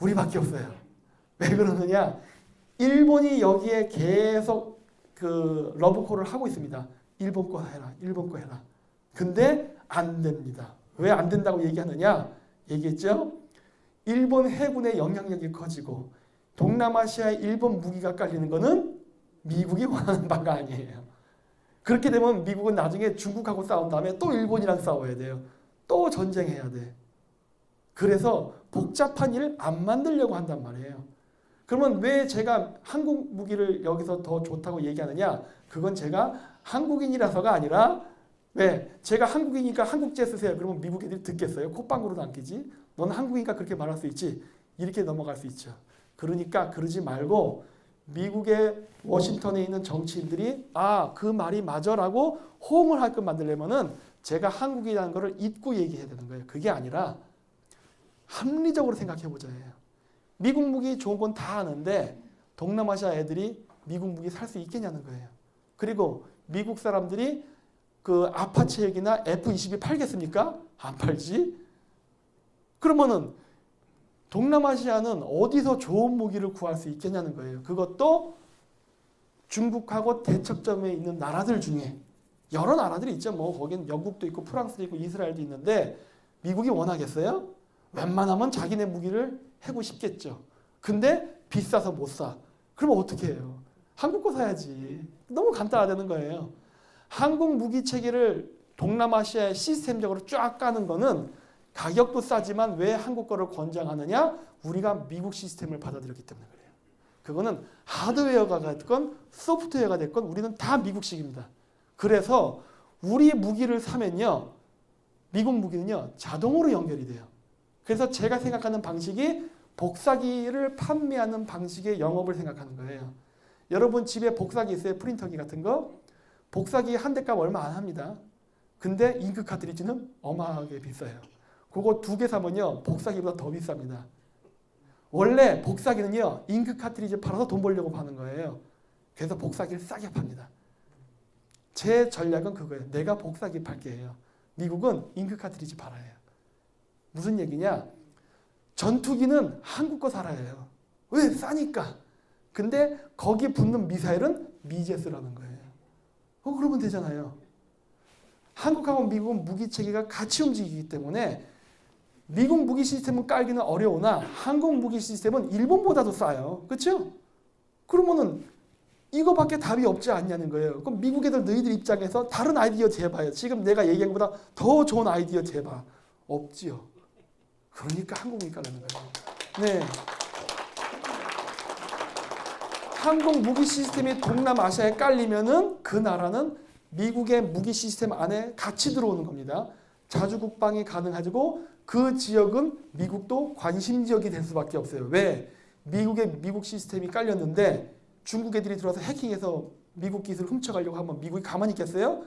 우리밖에 없어요. 왜 그러느냐? 일본이 여기에 계속 그 러브콜을 하고 있습니다. 일본 거 해라, 일본 거 해라. 근데 안 됩니다. 왜 안 된다고 얘기하느냐? 얘기했죠? 일본 해군의 영향력이 커지고 동남아시아에 일본 무기가 깔리는 거는 미국이 원하는 바가 아니에요. 그렇게 되면 미국은 나중에 중국하고 싸운 다음에 또 일본이랑 싸워야 돼요. 또 전쟁해야 돼. 그래서 복잡한 일을 안 만들려고 한단 말이에요. 그러면 왜 제가 한국 무기를 여기서 더 좋다고 얘기하느냐? 그건 제가 한국인이라서가 아니라 왜? 제가 한국이니까 한국제 쓰세요. 그러면 미국 애들이 듣겠어요? 콧방구로도 안 끼지? 넌 한국이니까 그렇게 말할 수 있지? 이렇게 넘어갈 수 있죠. 그러니까 그러지 말고 미국의 워싱턴에 있는 정치인들이 그 말이 맞아라고 호응을 할끔 만들려면은 제가 한국이라는 것을 잊고 얘기해야 되는 거예요. 그게 아니라 합리적으로 생각해보자예요. 미국 무기 좋은 건 다 아는데 동남아시아 애들이 미국 무기 살 수 있겠냐는 거예요. 그리고 미국 사람들이 그 아파치 헬기나 F-22 팔겠습니까? 안 팔지. 그러면은 동남아시아는 어디서 좋은 무기를 구할 수 있겠냐는 거예요. 그것도 중국하고 대척점에 있는 나라들 중에 여러 나라들이 있죠. 뭐 거긴 영국도 있고 프랑스도 있고 이스라엘도 있는데 미국이 원하겠어요? 웬만하면 자기네 무기를 해고 싶겠죠. 근데 비싸서 못 사. 그러면 어떻게 해요? 한국 거 사야지. 너무 간단하다는 거예요. 한국 무기 체계를 동남아시아에 시스템적으로 쫙 까는 거는 가격도 싸지만 왜 한국 거를 권장하느냐? 우리가 미국 시스템을 받아들였기 때문에 그래요. 그거는 하드웨어가 됐건 소프트웨어가 됐건 우리는 다 미국식입니다. 그래서 우리 무기를 사면요. 미국 무기는요. 자동으로 연결이 돼요. 그래서 제가 생각하는 방식이 복사기를 판매하는 방식의 영업을 생각하는 거예요. 여러분 집에 복사기 있어요? 프린터기 같은 거? 복사기 한 대 값 얼마 안 합니다. 근데 잉크 카트리지는 어마하게 비싸요. 그거 2개 사면요. 복사기보다 더 비쌉니다. 원래 복사기는요. 잉크 카트리지 팔아서 돈 벌려고 파는 거예요. 그래서 복사기를 싸게 팝니다. 제 전략은 그거예요. 내가 복사기 팔게 해요. 미국은 잉크 카트리지 팔아요. 무슨 얘기냐? 전투기는 한국 거 살아야 해요. 왜? 싸니까. 근데 거기 붙는 미사일은 미제스라는 거예요. 그러면 되잖아요. 한국하고 미국은 무기 체계가 같이 움직이기 때문에 미국 무기 시스템은 깔기는 어려우나 한국 무기 시스템은 일본보다도 싸요. 그렇죠? 그러면은 이거밖에 답이 없지 않냐는 거예요. 그럼 미국 애들 너희들 입장에서 다른 아이디어 제봐요. 지금 내가 얘기한 것보다 더 좋은 아이디어 제봐. 없지요. 그러니까 한국 무기 깔라는 거예요. 네. 한국 무기 시스템이 동남아시아에 깔리면은 그 나라는 미국의 무기 시스템 안에 같이 들어오는 겁니다. 자주 국방이 가능하고 그 지역은 미국도 관심 지역이 될 수밖에 없어요. 왜? 미국의 미국 시스템이 깔렸는데 중국 애들이 들어와서 해킹해서 미국 기술을 훔쳐가려고 하면 미국이 가만히 있겠어요?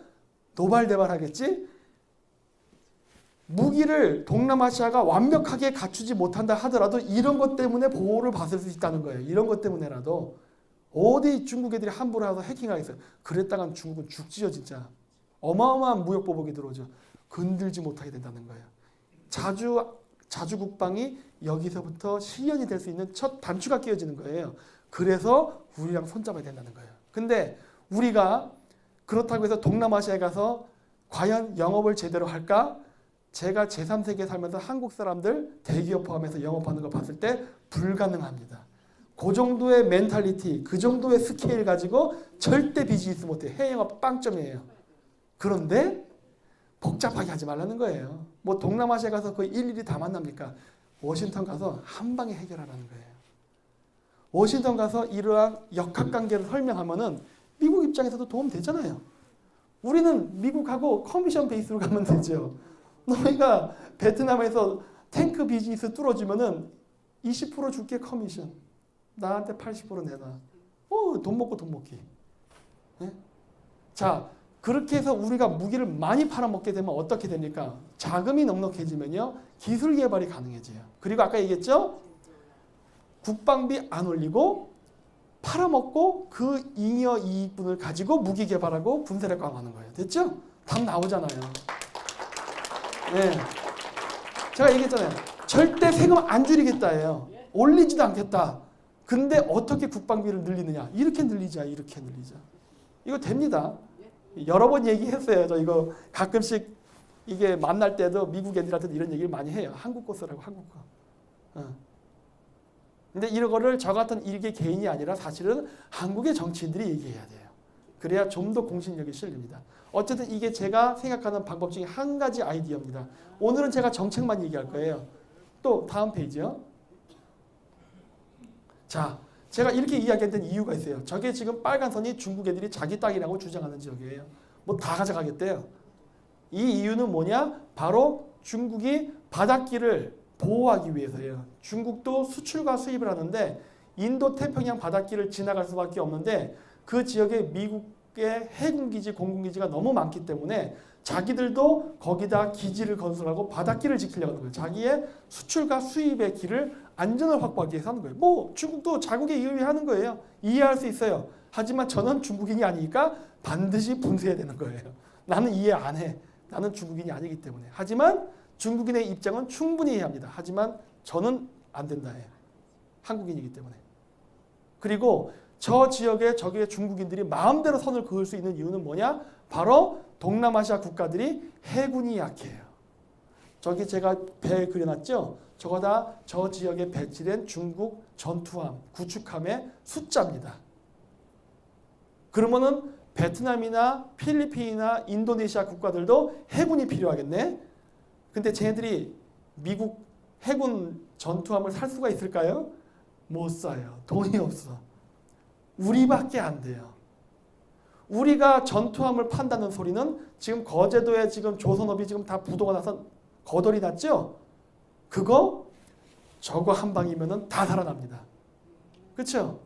노발대발하겠지? 무기를 동남아시아가 완벽하게 갖추지 못한다 하더라도 이런 것 때문에 보호를 받을 수 있다는 거예요. 이런 것 때문에라도 어디 중국 애들이 함부로 해서 해킹하겠어요. 그랬다간 중국은 죽지요 진짜. 어마어마한 무역 보복이 들어오죠. 건들지 못하게 된다는 거예요. 자주 국방이 여기서부터 실현이 될 수 있는 첫 단추가 끼워지는 거예요. 그래서 우리랑 손잡아야 된다는 거예요. 근데 우리가 그렇다고 해서 동남아시아에 가서 과연 영업을 제대로 할까? 제가 제3세계에 살면서 한국 사람들 대기업 포함해서 영업하는 거 봤을 때 불가능합니다. 그 정도의 멘탈리티, 그 정도의 스케일 가지고 절대 비즈니스 못해. 해외 영업 빵점이에요. 그런데 복잡하게 하지 말라는 거예요. 뭐 동남아시아 가서 거의 일일이 다 만납니까? 워싱턴 가서 한 방에 해결하라는 거예요. 워싱턴 가서 이러한 역학관계를 설명하면은 미국 입장에서도 도움 되잖아요. 우리는 미국하고 커미션 베이스로 가면 되죠. 너희가 베트남에서 탱크 비즈니스 뚫어주면은 20% 줄게 커미션. 나한테 80% 내놔. 돈 먹고 돈 먹기. 네? 자, 그렇게 해서 우리가 무기를 많이 팔아먹게 되면 어떻게 됩니까? 자금이 넉넉해지면요. 기술 개발이 가능해져요. 그리고 아까 얘기했죠? 국방비 안 올리고 팔아먹고 그 잉여 이익분을 가지고 무기 개발하고 군사력 강화하는 거예요. 됐죠? 답 나오잖아요. 네. 제가 얘기했잖아요. 절대 세금 안 줄이겠다예요. 올리지도 않겠다. 근데 어떻게 국방비를 늘리느냐? 이렇게 늘리자, 이렇게 늘리자. 이거 됩니다. 여러 번 얘기했어요. 저 이거 가끔씩 이게 만날 때도 미국 애들한테도 이런 얘기를 많이 해요. 한국 거 쓰라고, 한국 거. 근데 이런 거를 저 같은 일개 개인이 아니라 사실은 한국의 정치인들이 얘기해야 돼요. 그래야 좀 더 공신력이 실립니다. 어쨌든 이게 제가 생각하는 방법 중에 한 가지 아이디어입니다. 오늘은 제가 정책만 얘기할 거예요. 또 다음 페이지요. 자, 제가 이렇게 이야기했던 이유가 있어요. 저게 지금 빨간 선이 중국 애들이 자기 땅이라고 주장하는 지역이에요. 뭐 다 가져가겠대요. 이 이유는 뭐냐? 바로 중국이 바닷길을 보호하기 위해서예요. 중국도 수출과 수입을 하는데 인도 태평양 바닷길을 지나갈 수밖에 없는데 그 지역에 미국의 해군기지, 공군기지가 너무 많기 때문에 자기들도 거기다 기지를 건설하고 바닷길을 지키려고 하는 거예요. 자기의 수출과 수입의 길을 안전을 확보하기 위해서 하는 거예요. 뭐 중국도 자국에 의해하는 거예요. 이해할 수 있어요. 하지만 저는 중국인이 아니니까 반드시 분쇄해야 되는 거예요. 나는 이해 안 해. 나는 중국인이 아니기 때문에. 하지만 중국인의 입장은 충분히 이해합니다. 하지만 저는 안 된다 해요. 한국인이기 때문에. 그리고 저 지역에 저기에 중국인들이 마음대로 선을 그을 수 있는 이유는 뭐냐? 바로 동남아시아 국가들이 해군이 약해요. 저기 제가 배에 그려놨죠? 저거 다 저 지역에 배치된 중국 전투함, 구축함의 숫자입니다. 그러면은 베트남이나 필리핀이나 인도네시아 국가들도 해군이 필요하겠네? 근데 쟤네들이 미국 해군 전투함을 살 수가 있을까요? 못 사요. 돈이 없어. 우리밖에 안 돼요. 우리가 전투함을 판다는 소리는 지금 거제도에 지금 조선업이 지금 다 부도가 나서 거덜이 났죠? 그거 저거 한 방이면은 다 살아납니다. 그렇죠?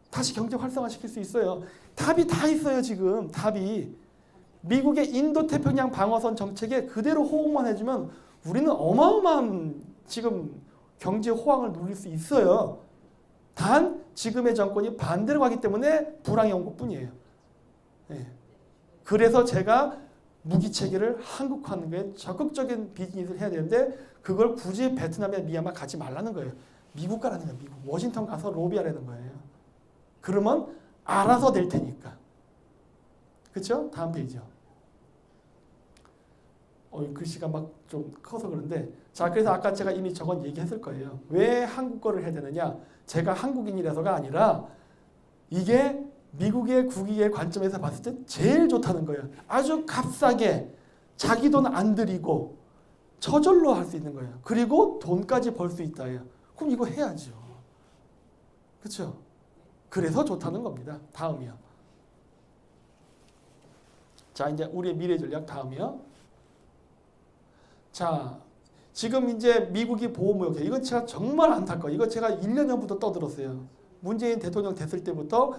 다시 경제 활성화시킬 수 있어요. 답이 다 있어요. 지금 답이. 미국의 인도태평양 방어선 정책에 그대로 호응만 해주면 우리는 어마어마한 지금 경제 호황을 누릴 수 있어요. 단 지금의 정권이 반대로 가기 때문에 불황이 온 것뿐이에요. 네. 그래서 제가 무기 체계를 한국화하는 게 적극적인 비즈니스를 해야 되는데 그걸 굳이 베트남이나 미얀마 가지 말라는 거예요. 미국 가라는 거예요. 미국. 워싱턴 가서 로비하라는 거예요. 그러면 알아서 낼 테니까. 그렇죠? 다음 페이지요. 글씨가 막 좀 커서 그런데 자 그래서 아까 제가 이미 저건 얘기했을 거예요. 왜 한국 거를 해야 되느냐? 제가 한국인이라서가 아니라 이게 미국의 국익의 관점에서 봤을 때 제일 좋다는 거예요. 아주 값싸게 자기 돈 안 들이고 저절로 할 수 있는 거예요. 그리고 돈까지 벌 수 있다예요. 그럼 이거 해야죠. 그렇죠? 그래서 좋다는 겁니다. 다음이요. 자 이제 우리의 미래 전략 다음이요. 자 지금 이제 미국이 보호무역해. 이건 제가 정말 안타까워요. 이거 제가 1년 전부터 떠들었어요. 문재인 대통령 됐을 때부터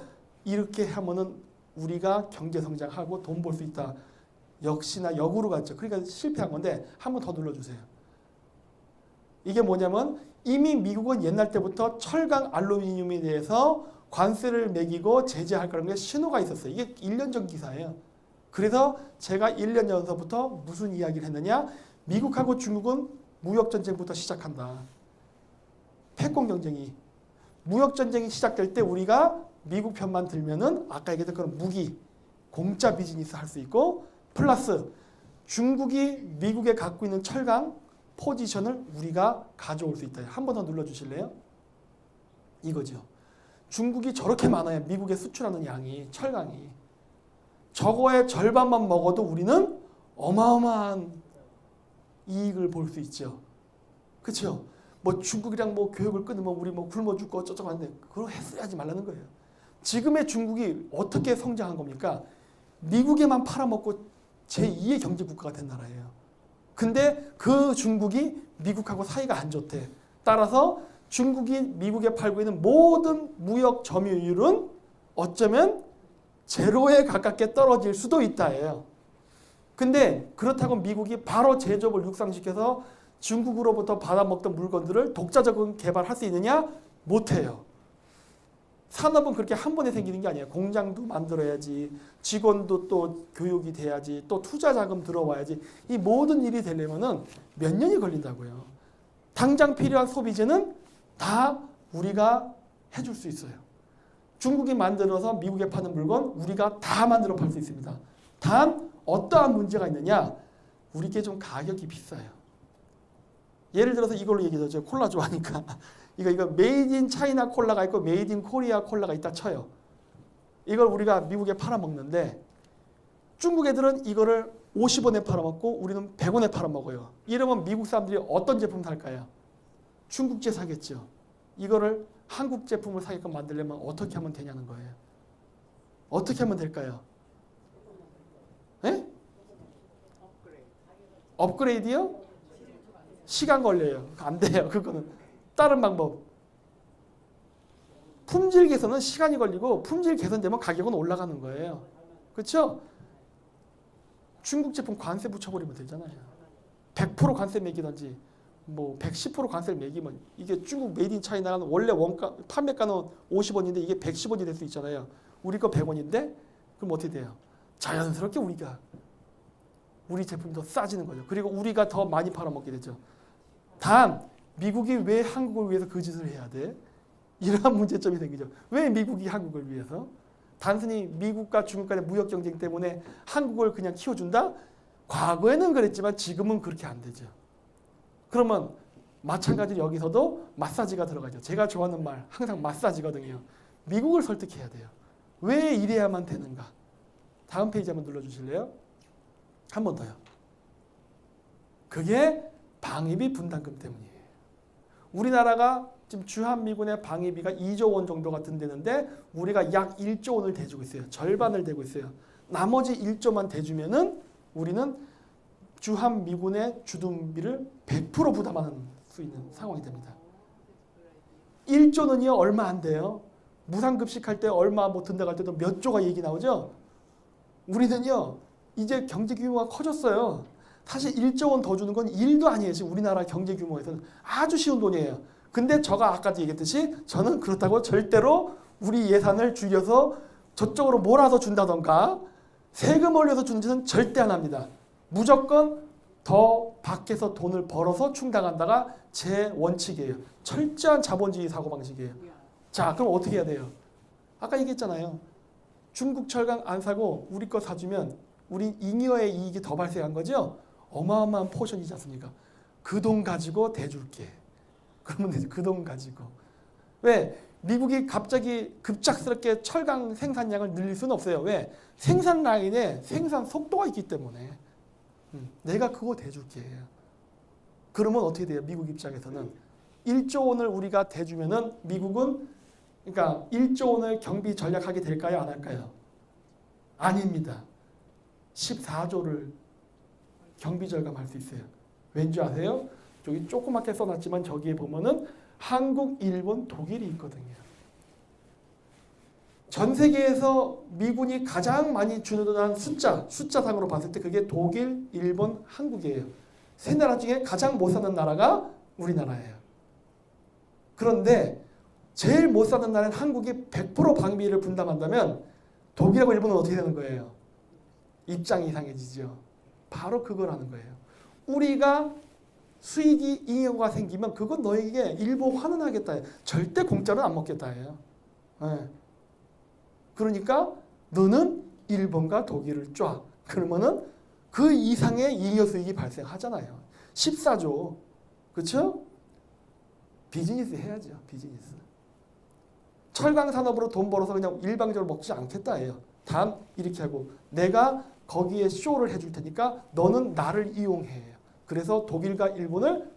이렇게 하면은 우리가 경제 성장하고 돈 벌 수 있다. 역시나 역으로 갔죠. 그러니까 실패한 건데 한 번 더 눌러주세요. 이게 뭐냐면 이미 미국은 옛날 때부터 철강 알루미늄에 대해서 관세를 매기고 제재할 거라는 게 신호가 있었어요. 이게 1년 전 기사예요. 그래서 제가 1년 전서부터 무슨 이야기를 했느냐. 미국하고 중국은 무역전쟁부터 시작한다. 패권 경쟁이. 무역전쟁이 시작될 때 우리가 미국 편만 들면은 아까 얘기했던 그런 무기, 공짜 비즈니스 할 수 있고 플러스 중국이 미국에 갖고 있는 철강 포지션을 우리가 가져올 수 있다. 한 번 더 눌러주실래요? 이거죠. 중국이 저렇게 많아요. 미국에 수출하는 양이, 철강이. 저거의 절반만 먹어도 우리는 어마어마한 이익을 볼 수 있죠. 그렇죠? 뭐 중국이랑 뭐 교역을 끊으면 우리 뭐 굶어 죽고 어쩌고 하는데 그걸 했어야지 말라는 거예요. 지금의 중국이 어떻게 성장한 겁니까? 미국에만 팔아먹고 제2의 경제 국가가 된 나라예요. 근데 그 중국이 미국하고 사이가 안 좋대. 따라서 중국이 미국에 팔고 있는 모든 무역 점유율은 어쩌면 제로에 가깝게 떨어질 수도 있다예요. 근데 그렇다고 미국이 바로 제조업을 육성시켜서 중국으로부터 받아먹던 물건들을 독자적인 개발할 수 있느냐? 못해요. 산업은 그렇게 한 번에 생기는 게 아니에요. 공장도 만들어야지, 직원도 또 교육이 돼야지, 또 투자 자금 들어와야지. 이 모든 일이 되려면은 몇 년이 걸린다고요. 당장 필요한 소비재는 다 우리가 해줄 수 있어요. 중국이 만들어서 미국에 파는 물건 우리가 다 만들어 팔 수 있습니다. 단 어떠한 문제가 있느냐? 우리께 좀 가격이 비싸요. 예를 들어서 이걸로 얘기하죠. 콜라 좋아하니까. 이거 메이드 인 차이나 콜라가 있고 메이드 인 코리아 콜라가 있다 쳐요. 이걸 우리가 미국에 팔아먹는데 중국 애들은 이거를 50원에 팔아먹고 우리는 100원에 팔아먹어요. 이러면 미국 사람들이 어떤 제품 살까요? 중국제 사겠죠. 이거를 한국 제품을 사게끔 만들려면 어떻게 하면 되냐는 거예요. 어떻게 하면 될까요? 네? 업그레이드요? 시간 걸려요. 안 돼요. 그거는 다른 방법. 품질 개선은 시간이 걸리고 품질 개선되면 가격은 올라가는 거예요. 그렇죠? 중국 제품 관세 붙여버리면 되잖아요. 100% 관세 매기든지 뭐 110% 관세를 매기면 이게 중국 메이드 인 차이나는 원래 원가 판매가는 50원인데 이게 110원이 될 수 있잖아요. 우리 거 100원인데 그럼 어떻게 돼요? 자연스럽게 우리 제품이 더 싸지는 거죠. 그리고 우리가 더 많이 팔아먹게 되죠. 단 미국이 왜 한국을 위해서 그 짓을 해야 돼? 이러한 문제점이 생기죠. 왜 미국이 한국을 위해서? 단순히 미국과 중국 간의 무역 경쟁 때문에 한국을 그냥 키워준다? 과거에는 그랬지만 지금은 그렇게 안 되죠. 그러면 마찬가지로 여기서도 마사지가 들어가죠. 제가 좋아하는 말 항상 마사지거든요. 미국을 설득해야 돼요. 왜 이래야만 되는가? 다음 페이지 한번 눌러주실래요? 한 번 더요. 그게 방위비 분담금 때문이에요. 우리나라가 지금 주한미군의 방위비가 2조 원 정도 같은 데는데 우리가 약 1조 원을 대주고 있어요. 절반을 대고 있어요. 나머지 1조만 대주면은 우리는 주한미군의 주둔비를 100% 부담하는 수 있는 상황이 됩니다. 1조는요 얼마 안 돼요. 무상급식할 때 얼마 못 든다고 할 때도 몇 조가 얘기 나오죠. 우리는요 이제 경제 규모가 커졌어요. 사실 1조 원 더 주는 건 일도 아니에요. 지금 우리나라 경제 규모에서는 아주 쉬운 돈이에요. 근데 제가 아까도 얘기했듯이 저는 그렇다고 절대로 우리 예산을 줄여서 저쪽으로 몰아서 준다던가 세금 올려서 준지는 절대 안 합니다. 무조건 더 밖에서 돈을 벌어서 충당한다가 제 원칙이에요. 철저한 자본주의 사고방식이에요. 자, 그럼 어떻게 해야 돼요? 아까 얘기했잖아요. 중국 철강 안 사고 우리 거 사주면 우리 잉여의 이익이 더 발생한 거죠? 어마어마한 포션이지 않습니까? 그 돈 가지고 대줄게. 그러면 되죠. 그 돈 가지고. 왜? 미국이 갑자기 급작스럽게 철강 생산량을 늘릴 수는 없어요. 왜? 생산 라인에 생산 속도가 있기 때문에. 내가 그거 대줄게. 그러면 어떻게 돼요? 미국 입장에서는 1조 원을 우리가 대주면은 미국은 그러니까 1조 원을 경비 전략하게 될까요? 안 할까요? 아닙니다. 14조를 경비 절감할 수 있어요. 왠지 아세요? 저기 조그맣게 써놨지만 저기에 보면은 한국, 일본, 독일이 있거든요. 전 세계에서 미군이 가장 많이 주는 숫자상으로 봤을 때 그게 독일, 일본, 한국이에요. 세 나라 중에 가장 못 사는 나라가 우리나라예요. 그런데 제일 못 사는 나라는 한국이 100% 방위비를 분담한다면 독일하고 일본은 어떻게 되는 거예요? 입장이 이상해지죠. 바로 그거라는 거예요. 우리가 수익이 잉여가 생기면 그건 너에게 일부 환원하겠다. 절대 공짜로 안 먹겠다예요. 네. 그러니까 너는 일본과 독일을 쫙. 그러면은 그 이상의 잉여 수익이 발생하잖아요. 14조. 그렇죠? 비즈니스 해야죠. 비즈니스. 철강 산업으로 돈 벌어서 그냥 일방적으로 먹지 않겠다예요. 단 이렇게 하고 내가 거기에 쇼를 해줄 테니까 너는 나를 이용해. 그래서 독일과 일본을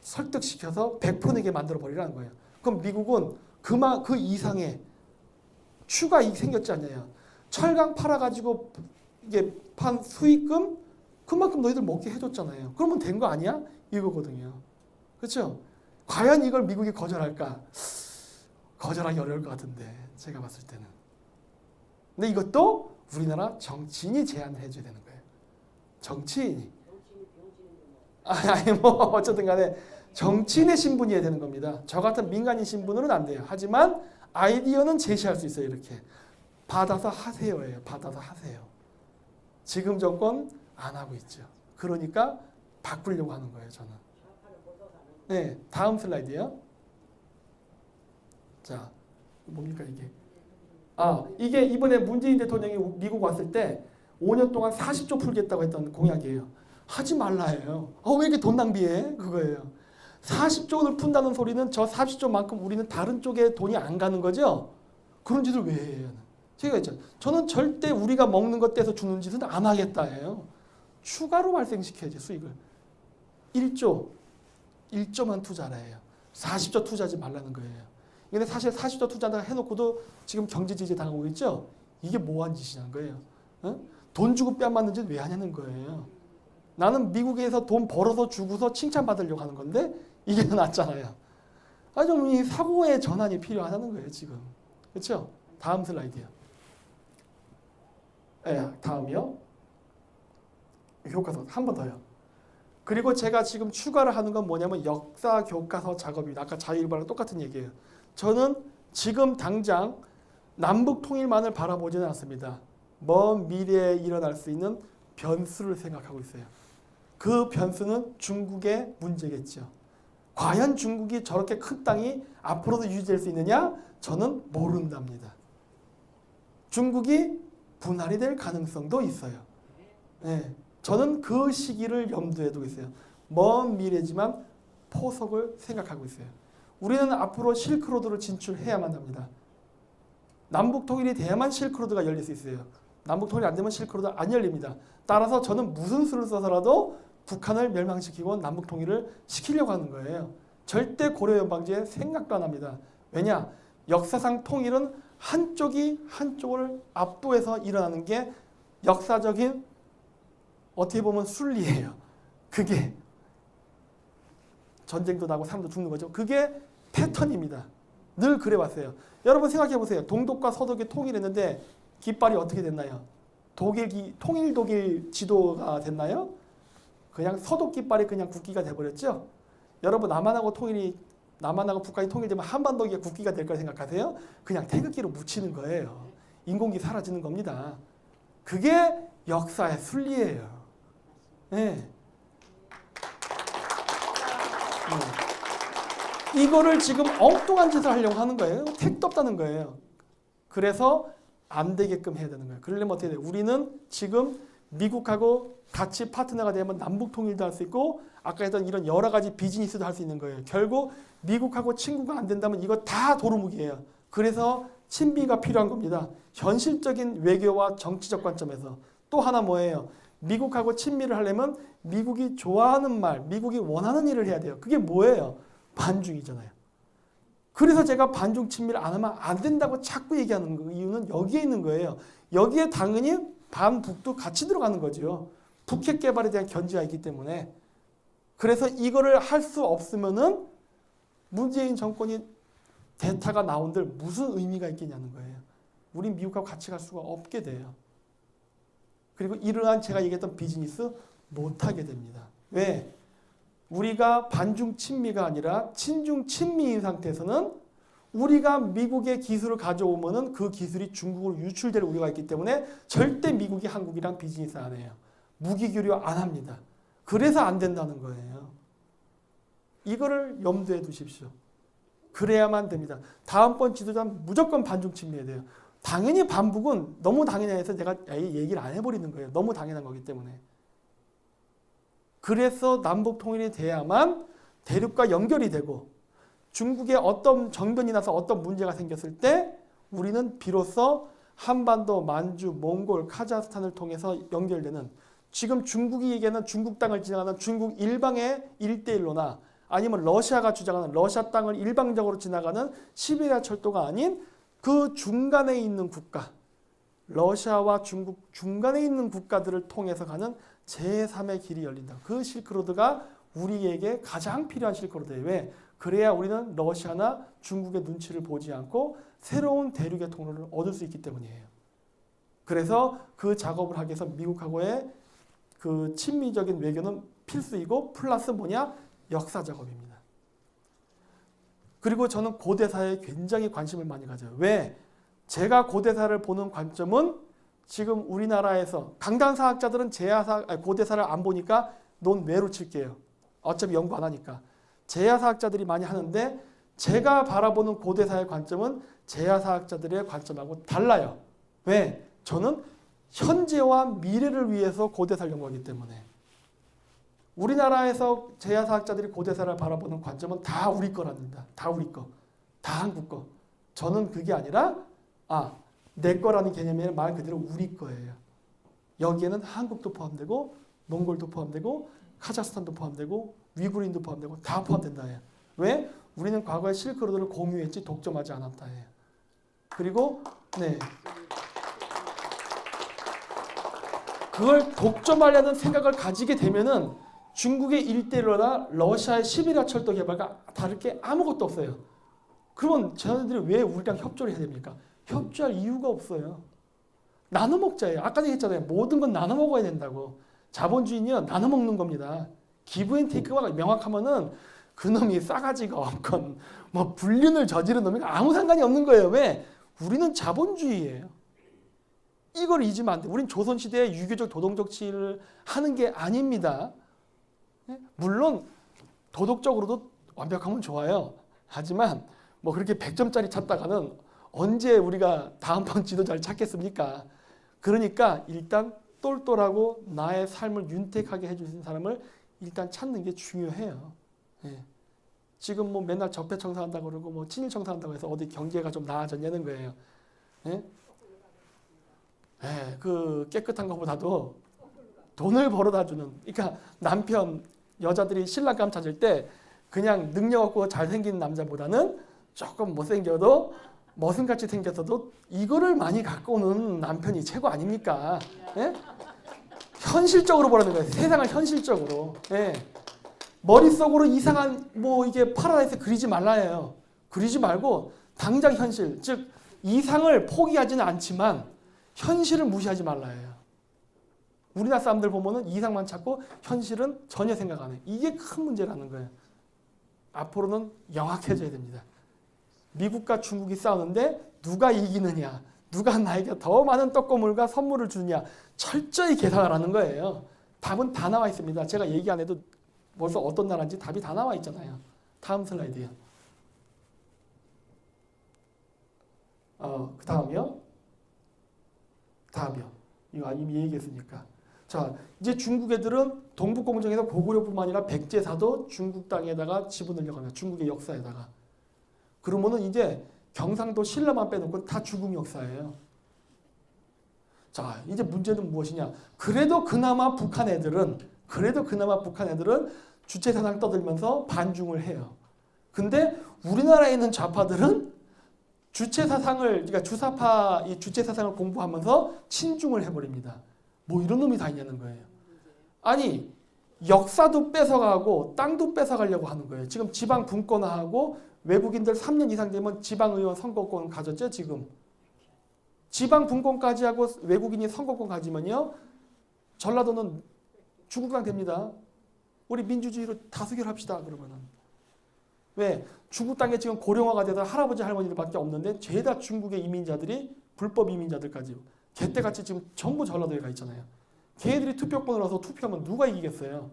설득시켜서 100% 내게 만들어 버리라는 거예요. 그럼 미국은 그 이상의 추가 이익 생겼지 않냐요. 철강 팔아가지고 이게 판 수익금 그만큼 너희들 먹게 해줬잖아요. 그러면 된 거 아니야? 이거거든요. 그렇죠? 과연 이걸 미국이 거절할까? 거절하기 어려울 것 같은데 제가 봤을 때는. 근데 이것도 우리나라 정치인이 제안을 해줘야 되는 거예요. 정치인이. 아니 뭐 어쨌든 간에 정치인의 신분이어야 되는 겁니다. 저 같은 민간인 신분으로는 안 돼요. 하지만 아이디어는 제시할 수 있어요. 이렇게. 받아서 하세요예요. 받아서 하세요. 지금 정권 안 하고 있죠. 그러니까 바꾸려고 하는 거예요. 저는. 네, 다음 슬라이드요. 자, 뭡니까 이게? 이게 이번에 문재인 대통령이 미국 왔을 때 5년 동안 40조 풀겠다고 했던 공약이에요. 하지 말라예요. 왜 이렇게 돈 낭비해? 그거예요. 40조 원을 푼다는 소리는 저 40조만큼 우리는 다른 쪽에 돈이 안 가는 거죠? 그런 짓을 왜 해요? 제가 했죠. 저는 절대 우리가 먹는 것 떼서 주는 짓은 안 하겠다예요. 추가로 발생시켜야지 수익을. 1조만 투자라 해요. 40조 투자하지 말라는 거예요. 근데 사실 40조 투자다 해놓고도 지금 경제 제재 당하고 있죠? 이게 뭐한 짓이냐는 거예요. 돈 주고 뺨 맞는 짓 왜 하냐는 거예요. 나는 미국에서 돈 벌어서 주고서 칭찬받으려고 하는 건데 이게 낫잖아요. 좀 이 사고의 전환이 필요하다는 거예요, 지금. 그렇죠? 다음 슬라이드요. 네, 다음이요. 교과서 한 번 더요. 그리고 제가 지금 추가를 하는 건 뭐냐면 역사 교과서 작업입니다. 아까 자유일보랑 똑같은 얘기예요. 저는 지금 당장 남북 통일만을 바라보지는 않습니다. 먼 미래에 일어날 수 있는 변수를 생각하고 있어요. 그 변수는 중국의 문제겠죠. 과연 중국이 저렇게 큰 땅이 앞으로도 유지될 수 있느냐? 저는 모른답니다. 중국이 분할이 될 가능성도 있어요. 네, 저는 그 시기를 염두에 두고 있어요. 먼 미래지만 포석을 생각하고 있어요. 우리는 앞으로 실크로드를 진출해야만 합니다. 남북 통일이 돼야만 실크로드가 열릴 수 있어요. 남북 통일이 안 되면 실크로드 안 열립니다. 따라서 저는 무슨 수를 써서라도 북한을 멸망시키고 남북 통일을 시키려고 하는 거예요. 절대 고려 연방제에 생각도 안 합니다. 왜냐? 역사상 통일은 한쪽이 한쪽을 압도해서 일어나는 게 역사적인 어떻게 보면 순리예요. 그게 전쟁도 나고 사람도 죽는 거죠. 그게 패턴입니다. 늘 그래왔어요. 여러분 생각해 보세요. 동독과 서독이 통일했는데 깃발이 어떻게 됐나요? 통일 독일 지도가 됐나요? 그냥 서독 깃발이 그냥 국기가 돼버렸죠. 여러분 남한하고 북한이 통일되면 한반도가 국기가 될 거라 생각하세요? 그냥 태극기로 묻히는 거예요. 인공기 사라지는 겁니다. 그게 역사의 순리예요. 네. 이거를 지금 엉뚱한 짓을 하려고 하는 거예요. 택도 없다는 거예요. 그래서 안 되게끔 해야 되는 거예요. 그러려면 어떻게 돼요? 우리는 지금 미국하고 같이 파트너가 되면 남북 통일도 할 수 있고 아까 했던 이런 여러 가지 비즈니스도 할 수 있는 거예요. 결국 미국하고 친구가 안 된다면 이거 다 도루묵이에요. 그래서 친미가 필요한 겁니다. 현실적인 외교와 정치적 관점에서. 또 하나 뭐예요? 미국하고 친미를 하려면 미국이 좋아하는 말, 미국이 원하는 일을 해야 돼요. 그게 뭐예요? 반중이잖아요. 그래서 제가 반중 친미를 안 하면 안 된다고 자꾸 얘기하는 이유는 여기에 있는 거예요. 여기에 당연히 반북도 같이 들어가는 거죠. 북핵 개발에 대한 견제가 있기 때문에. 그래서 이거를 할 수 없으면은 문재인 정권이 대타가 나온들 무슨 의미가 있겠냐는 거예요. 우린 미국하고 같이 갈 수가 없게 돼요. 그리고 이러한 제가 얘기했던 비즈니스 못하게 됩니다. 왜? 우리가 반중 친미가 아니라 친중 친미인 상태에서는 우리가 미국의 기술을 가져오면은 그 기술이 중국으로 유출될 우려가 있기 때문에 절대 미국이 한국이랑 비즈니스 안 해요. 무기 교류 안 합니다. 그래서 안 된다는 거예요. 이거를 염두에 두십시오. 그래야만 됩니다. 다음번 지도자는 무조건 반중 친미해야 돼요. 당연히 반북은 너무 당연해서 제가 얘기를 안 해버리는 거예요. 너무 당연한 거기 때문에. 그래서 남북 통일이 돼야만 대륙과 연결이 되고 중국에 어떤 정변이 나서 어떤 문제가 생겼을 때 우리는 비로소 한반도, 만주, 몽골, 카자흐스탄을 통해서 연결되는 지금 중국이 얘기하는 중국 땅을 지나가는 중국 일방의 1대1로나 아니면 러시아가 주장하는 러시아 땅을 일방적으로 지나가는 시베리아 철도가 아닌 그 중간에 있는 국가, 러시아와 중국 중간에 있는 국가들을 통해서 가는 제3의 길이 열린다. 그 실크로드가 우리에게 가장 필요한 실크로드예요. 왜? 그래야 우리는 러시아나 중국의 눈치를 보지 않고 새로운 대륙의 통로를 얻을 수 있기 때문이에요. 그래서 그 작업을 하기 위해서 미국하고의 그 친미적인 외교는 필수이고 플러스 뭐냐? 역사 작업입니다. 그리고 저는 고대사에 굉장히 관심을 많이 가져요. 왜? 제가 고대사를 보는 관점은 지금 우리나라에서 강단사학자들은 고대사를 안 보니까 논외로 칠게요. 어차피 연구 안 하니까. 제야사학자들이 많이 하는데 제가 바라보는 고대사의 관점은 제야사학자들의 관점하고 달라요. 왜? 저는 현재와 미래를 위해서 고대사를 연구하기 때문에. 우리나라에서 제야사학자들이 고대사를 바라보는 관점은 다 우리 거랍니다. 다 우리 거. 다 한국 거. 저는 그게 아니라 내 거라는 개념이 말 그대로 우리 거예요. 여기에는 한국도 포함되고 몽골도 포함되고 카자흐스탄도 포함되고 위구르인도 포함되고 다 포함된다 해요. 왜? 우리는 과거에 실크로드를 공유했지 독점하지 않았다 해요. 그리고 그걸 독점하려는 생각을 가지게 되면은 중국의 일대로나 러시아의 시베리아 철도 개발과 다를 게 아무것도 없어요. 그러면 쟤네들이 왜 우리랑 협조를 해야 됩니까? 협조할 이유가 없어요. 나눠 먹자예요. 아까도 했잖아요. 모든 건 나눠 먹어야 된다고. 자본주의는 나눠 먹는 겁니다. 기브 앤 테이크가 명확하면은 그놈이 싸가지가 없건 뭐 불륜을 저지른 놈이 아무 상관이 없는 거예요. 왜? 우리는 자본주의예요. 이걸 잊으면 안 돼. 우린 조선시대에 유교적 도덕적 치를 하는 게 아닙니다. 물론 도덕적으로도 완벽하면 좋아요. 하지만 뭐 그렇게 100점짜리 찾다가는 언제 우리가 다음번 지도자를 찾겠습니까? 그러니까 일단 똘똘하고 나의 삶을 윤택하게 해줄 수 있는 사람을 일단 찾는 게 중요해요. 예. 지금 뭐 맨날 적폐청산한다고 그러고 뭐 친일청산한다고 해서 어디 경제가 좀 나아졌냐는 거예요. 예? 예, 그 깨끗한 것보다도 돈을 벌어다 주는. 그러니까 남편 여자들이 신랑감 찾을 때 그냥 능력 없고 잘생긴 남자보다는 조금 못생겨도 머슴같이 생겼어도 이거를 많이 갖고 오는 남편이 최고 아닙니까? 예? 현실적으로 보라는 거예요. 세상을 현실적으로. 예. 머릿속으로 이상한 뭐 이게 파라다이스 그리지 말라예요. 그리지 말고 당장 현실, 즉 이상을 포기하지는 않지만 현실을 무시하지 말라예요. 우리나라 사람들 보면은 이상만 찾고 현실은 전혀 생각 안 해요. 이게 큰 문제라는 거예요. 앞으로는 명확해져야 됩니다. 미국과 중국이 싸우는데 누가 이기느냐, 누가 나에게 더 많은 떡고물과 선물을 주느냐 철저히 계산하라는 거예요. 답은 다 나와 있습니다. 제가 얘기 안 해도 벌써 어떤 나라인지 답이 다 나와 있잖아요. 다음 슬라이드요. 그 다음이요. 다음이요. 이거 이미 얘기했으니까. 자, 이제 중국 애들은 동북공정에서 고구려뿐만 아니라 백제사도 중국 땅에다가 집어넣으려고 합니다. 중국의 역사에다가. 그러면은 이제 경상도 신라만 빼놓고 다 중국 역사예요. 자, 이제 문제는 무엇이냐? 그래도 그나마 북한 애들은 주체사상 떠들면서 반중을 해요. 근데 우리나라에 있는 좌파들은 주체사상을, 그러니까 주사파 이 주체사상을 공부하면서 친중을 해버립니다. 뭐 이런 놈이 다 있냐는 거예요. 아니, 역사도 뺏어가고 땅도 뺏어가려고 하는 거예요. 지금 지방 분권화하고 외국인들 3년 이상 되면 지방의원 선거권 가졌죠, 지금. 지방 분권까지 하고 외국인이 선거권 가지면요, 전라도는 중국 땅 됩니다. 우리 민주주의로 다수결합시다, 그러면은. 왜? 중국 땅에 지금 고령화가 돼서 할아버지 할머니들밖에 없는데 죄다 중국의 이민자들이 불법 이민자들까지 개떼같이 지금 전부 전라도에 가 있잖아요. 걔네들이 투표권을 얻어서 투표하면 누가 이기겠어요?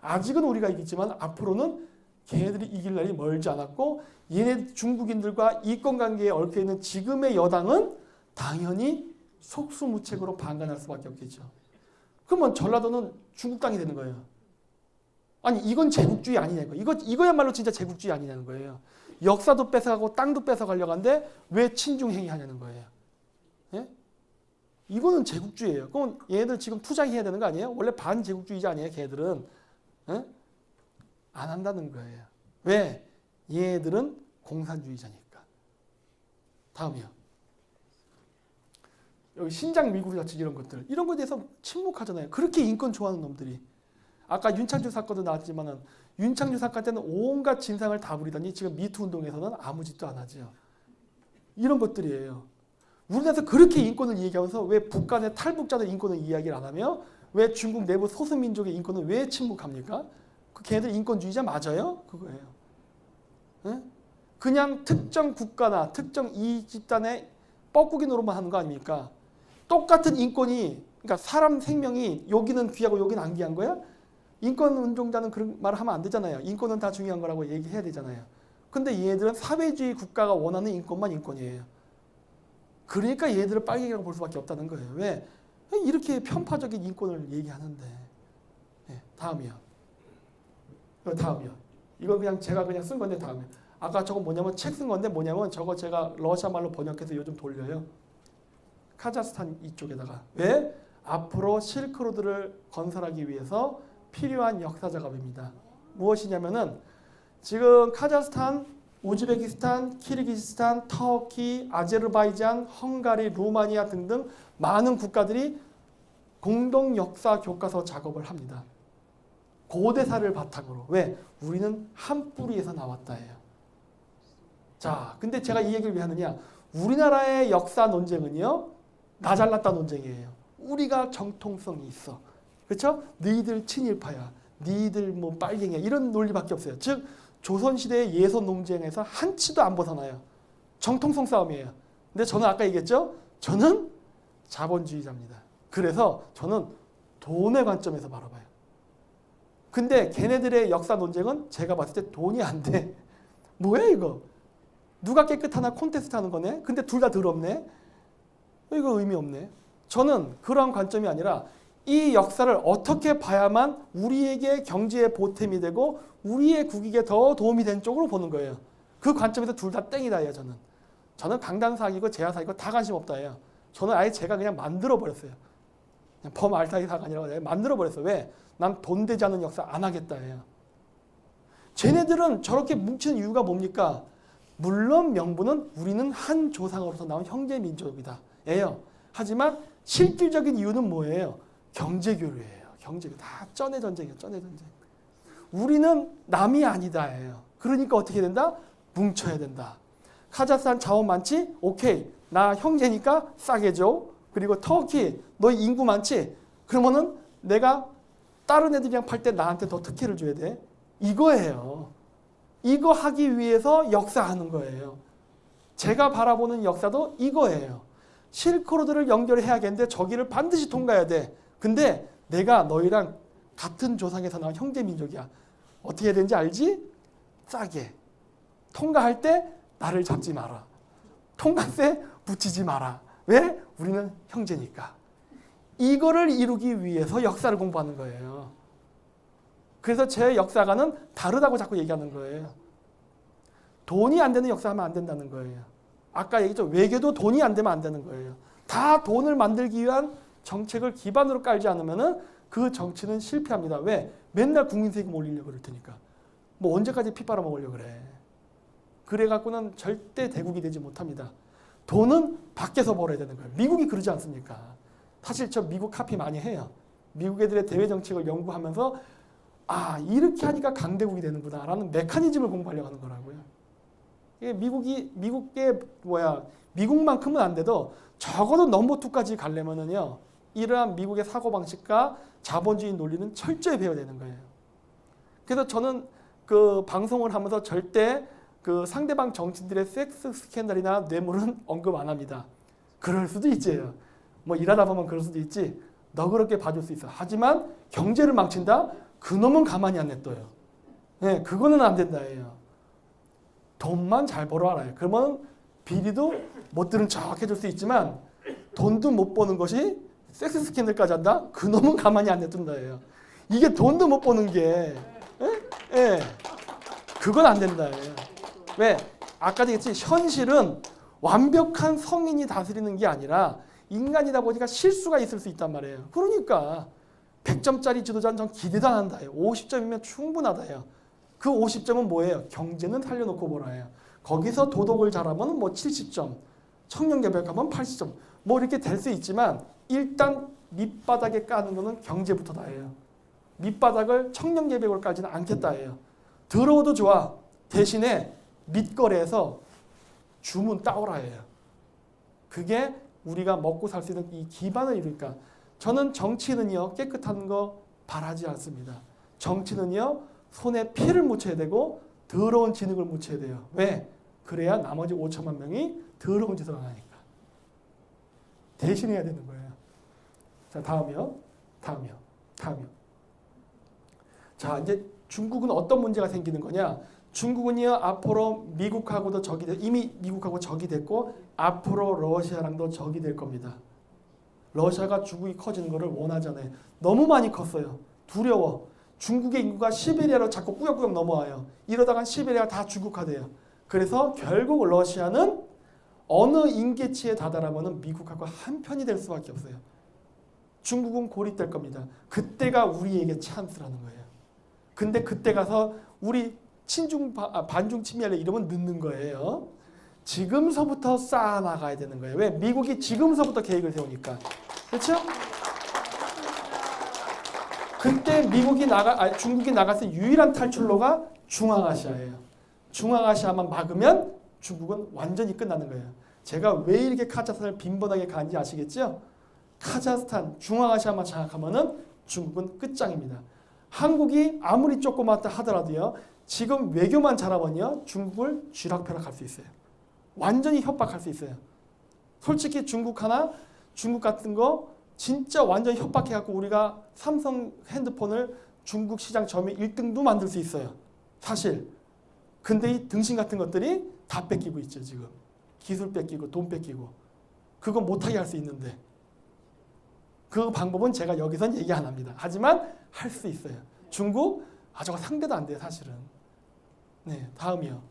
아직은 우리가 이기지만 앞으로는 걔네들이 이길 날이 멀지 않았고 얘네 중국인들과 이권관계에 얽혀있는 지금의 여당은 당연히 속수무책으로 방관할 수밖에 없겠죠. 그러면 전라도는 중국 땅이 되는 거예요. 아니 이건 제국주의 아니냐는 거예요. 이거야말로 진짜 제국주의 아니냐는 거예요. 역사도 뺏어가고 땅도 뺏어가려고 하는데 왜 친중행위 하냐는 거예요. 예? 이거는 제국주의예요. 그럼 얘네들 지금 투쟁해야 되는 거 아니에요? 원래 반제국주의자 아니에요, 걔들은. 예? 안 한다는 거예요. 왜? 얘네들은 공산주의자니까. 다음이요. 여기 신장 미구리 자치 이런 것들. 이런 것에 대해서 침묵하잖아요. 그렇게 인권 좋아하는 놈들이. 아까 윤창주 사건도 나왔지만은 윤창주 사건 때는 온갖 진상을 다 부리더니 지금 미투 운동에서는 아무 짓도 안 하죠. 이런 것들이에요. 우리나라에서 그렇게 인권을 얘기하면서 왜 북한의 탈북자들 인권을 이야기를 안 하며 왜 중국 내부 소수민족의 인권을 왜 침묵합니까? 그 걔네들 인권주의자 맞아요? 그거예요. 네? 그냥 특정 국가나 특정 이 집단의 뻐꾸기 노릇만 하는 거 아닙니까? 똑같은 인권이, 그러니까 사람 생명이 여기는 귀하고 여기는 안 귀한 거야? 인권운동자는 그런 말을 하면 안 되잖아요. 인권은 다 중요한 거라고 얘기해야 되잖아요. 근데 얘들은 사회주의 국가가 원하는 인권만 인권이에요. 그러니까 얘들을 빨갱이라고 볼 수밖에 없다는 거예요. 왜? 이렇게 편파적인 인권을 얘기하는데. 네, 다음이요. 다음이요. 이거 그냥 제가 그냥 쓴 건데 다음이요. 아까 저거 뭐냐면 책 쓴 건데 뭐냐면 저거 제가 러시아 말로 번역해서 요즘 돌려요. 카자흐스탄 이쪽에다가. 왜? 앞으로 실크로드를 건설하기 위해서 필요한 역사 작업입니다. 무엇이냐면은 지금 카자흐스탄, 우즈베키스탄, 키르기스탄, 터키, 아제르바이잔, 헝가리, 루마니아 등등 많은 국가들이 공동 역사 교과서 작업을 합니다. 고대사를 바탕으로. 왜? 우리는 한 뿌리에서 나왔다예요. 자, 근데 제가 이 얘기를 왜 하느냐? 우리나라의 역사 논쟁은요, 나 잘났다 논쟁이에요. 우리가 정통성이 있어. 그렇죠? 너희들 친일파야. 너희들 뭐 빨갱이야. 이런 논리밖에 없어요. 즉 조선시대의 예선 논쟁에서 한치도 안 벗어나요. 정통성 싸움이에요. 근데 저는 아까 얘기했죠? 저는 자본주의자입니다. 그래서 저는 돈의 관점에서 바라봐요. 근데 걔네들의 역사 논쟁은 제가 봤을 때 돈이 안 돼. 뭐야 이거? 누가 깨끗하나 콘테스트 하는 거네? 근데 둘 다 더럽네? 이거 의미 없네. 저는 그러한 관점이 아니라 이 역사를 어떻게 봐야만 우리에게 경제의 보탬이 되고 우리의 국익에 더 도움이 되는 쪽으로 보는 거예요. 그 관점에서 둘 다 땡이다예요. 저는 강단사기고 제야사기고 다 관심 없다예요. 저는 아예 제가 그냥 만들어버렸어요. 그냥 범알타이사가 아니라 만들어버렸어요. 왜? 난 돈 되지 않은 역사 안 하겠다예요. 쟤네들은 저렇게 뭉치는 이유가 뭡니까? 물론 명분은 우리는 한 조상으로서 나온 형제민족이다 예요. 하지만 실질적인 이유는 뭐예요? 경제교류예요. 경제교류. 다 쩐의 전쟁이에요. 쩐의 전쟁. 우리는 남이 아니다예요. 그러니까 어떻게 된다? 뭉쳐야 된다. 카자흐스탄 자원 많지? 오케이. 나 형제니까 싸게 줘. 그리고 터키 너 인구 많지? 그러면은 내가 다른 애들이랑 팔 때 나한테 더 특혜를 줘야 돼. 이거예요. 이거 하기 위해서 역사하는 거예요. 제가 바라보는 역사도 이거예요. 실크로드를 연결해야겠는데 저기를 반드시 통과해야 돼. 근데 내가 너희랑 같은 조상에서 나온 형제민족이야. 어떻게 해야 되는지 알지? 싸게. 통과할 때 나를 잡지 마라. 통과세 붙이지 마라. 왜? 우리는 형제니까. 이거를 이루기 위해서 역사를 공부하는 거예요. 그래서 제 역사가는 다르다고 자꾸 얘기하는 거예요. 돈이 안 되는 역사하면 안 된다는 거예요. 아까 얘기했죠. 외교도 돈이 안 되면 안 되는 거예요. 다 돈을 만들기 위한 정책을 기반으로 깔지 않으면 그 정치는 실패합니다. 왜? 맨날 국민 세금 올리려고 그럴 테니까. 뭐 언제까지 피 빨아먹으려고 그래. 그래갖고는 절대 대국이 되지 못합니다. 돈은 밖에서 벌어야 되는 거예요. 미국이 그러지 않습니까? 사실 저 미국 카피 많이 해요. 미국 애들의 대외 정책을 연구하면서 아 이렇게 하니까 강대국이 되는구나 라는 메커니즘을 공부하려고 하는 거라고요. 이게 미국만큼은 안 돼도 적어도 넘버 2까지 가려면은요 이러한 미국의 사고방식과 자본주의 논리는 철저히 배워야 되는 거예요. 그래서 저는 그 방송을 하면서 절대 그 상대방 정치인들의 섹스 스캔들이나 뇌물은 언급 안 합니다. 그럴 수도 있지. 뭐 일하다 보면 그럴 수도 있지. 너그럽게 봐줄 수 있어. 하지만 경제를 망친다? 그놈은 가만히 안 냅둬요. 네, 그거는 안 된다예요. 돈만 잘 벌어알아요. 그러면 비리도 못 들은 척 해줄 수 있지만 돈도 못 버는 것이 섹스 스캔들까지 한다? 그놈은 가만히 안 냅둔다예요. 이게 돈도 못 버는 게 예, 그건 안 된다예요. 왜? 아까도 얘기했지 현실은 완벽한 성인이 다스리는 게 아니라 인간이다 보니까 실수가 있을 수 있단 말이에요. 그러니까 100점짜리 지도자는 전 기대도 안 한다예요. 50점이면 충분하다예요. 그 50점은 뭐예요? 경제는 살려놓고 보라예요. 거기서 도덕을 잘하면 뭐 70점, 청년개발하면 80점 뭐 이렇게 될 수 있지만 일단 밑바닥에 까는 거는 경제부터다예요. 밑바닥을 청년개발을 까지는 않겠다예요. 더러워도 좋아. 대신에 밑거래에서 주문 따오라예요. 그게 우리가 먹고 살 수 있는 이 기반을 이루니까 저는 정치는요 깨끗한 거 바라지 않습니다. 정치는요 손에 피를 묻혀야 되고 더러운 진흙을 묻혀야 돼요. 왜? 그래야 나머지 5천만 명이 더러운 짓을 안 하니까. 대신해야 되는 거예요. 자 다음이요. 자 이제 중국은 어떤 문제가 생기는 거냐? 중국은요 앞으로 미국하고도 적이 이미 미국하고 적이 됐고 앞으로 러시아랑도 적이 될 겁니다. 러시아가 중국이 커지는 것을 원하잖아요. 너무 많이 컸어요. 두려워. 중국의 인구가 시베리아로 자꾸 꾸역꾸역 넘어와요. 이러다가 시베리아가 다 중국화돼요. 그래서 결국 러시아는 어느 임계치에 다다르면 미국하고 한편이 될 수밖에 없어요. 중국은 고립될 겁니다. 그때가 우리에게 찬스라는 거예요. 근데 그때 가서 우리 반중 침해하려 이러면 늦는 거예요. 지금서부터 쌓아나가야 되는 거예요. 왜? 미국이 지금서부터 계획을 세우니까. 그렇죠? 그때 중국이 나갔을 유일한 탈출로가 중앙아시아예요. 중앙아시아만 막으면 중국은 완전히 끝나는 거예요. 제가 왜 이렇게 카자흐스탄을 빈번하게 가는지 아시겠죠? 카자흐스탄, 중앙아시아만 장악하면은 중국은 끝장입니다. 한국이 아무리 조그맣다 하더라도요. 지금 외교만 잘하면요. 중국을 쥐락펴락할 수 있어요. 완전히 협박할 수 있어요. 솔직히 중국 같은 거 진짜 완전히 협박해갖고 우리가 삼성 핸드폰을 중국 시장 점유율 1등도 만들 수 있어요. 사실. 근데 이 등신 같은 것들이 다 뺏기고 있죠. 지금. 기술 뺏기고 돈 뺏기고. 그거 못하게 할 수 있는데. 그 방법은 제가 여기선 얘기 안 합니다. 하지만 할 수 있어요. 중국? 저거 상대도 안 돼요. 사실은. 네, 다음이요.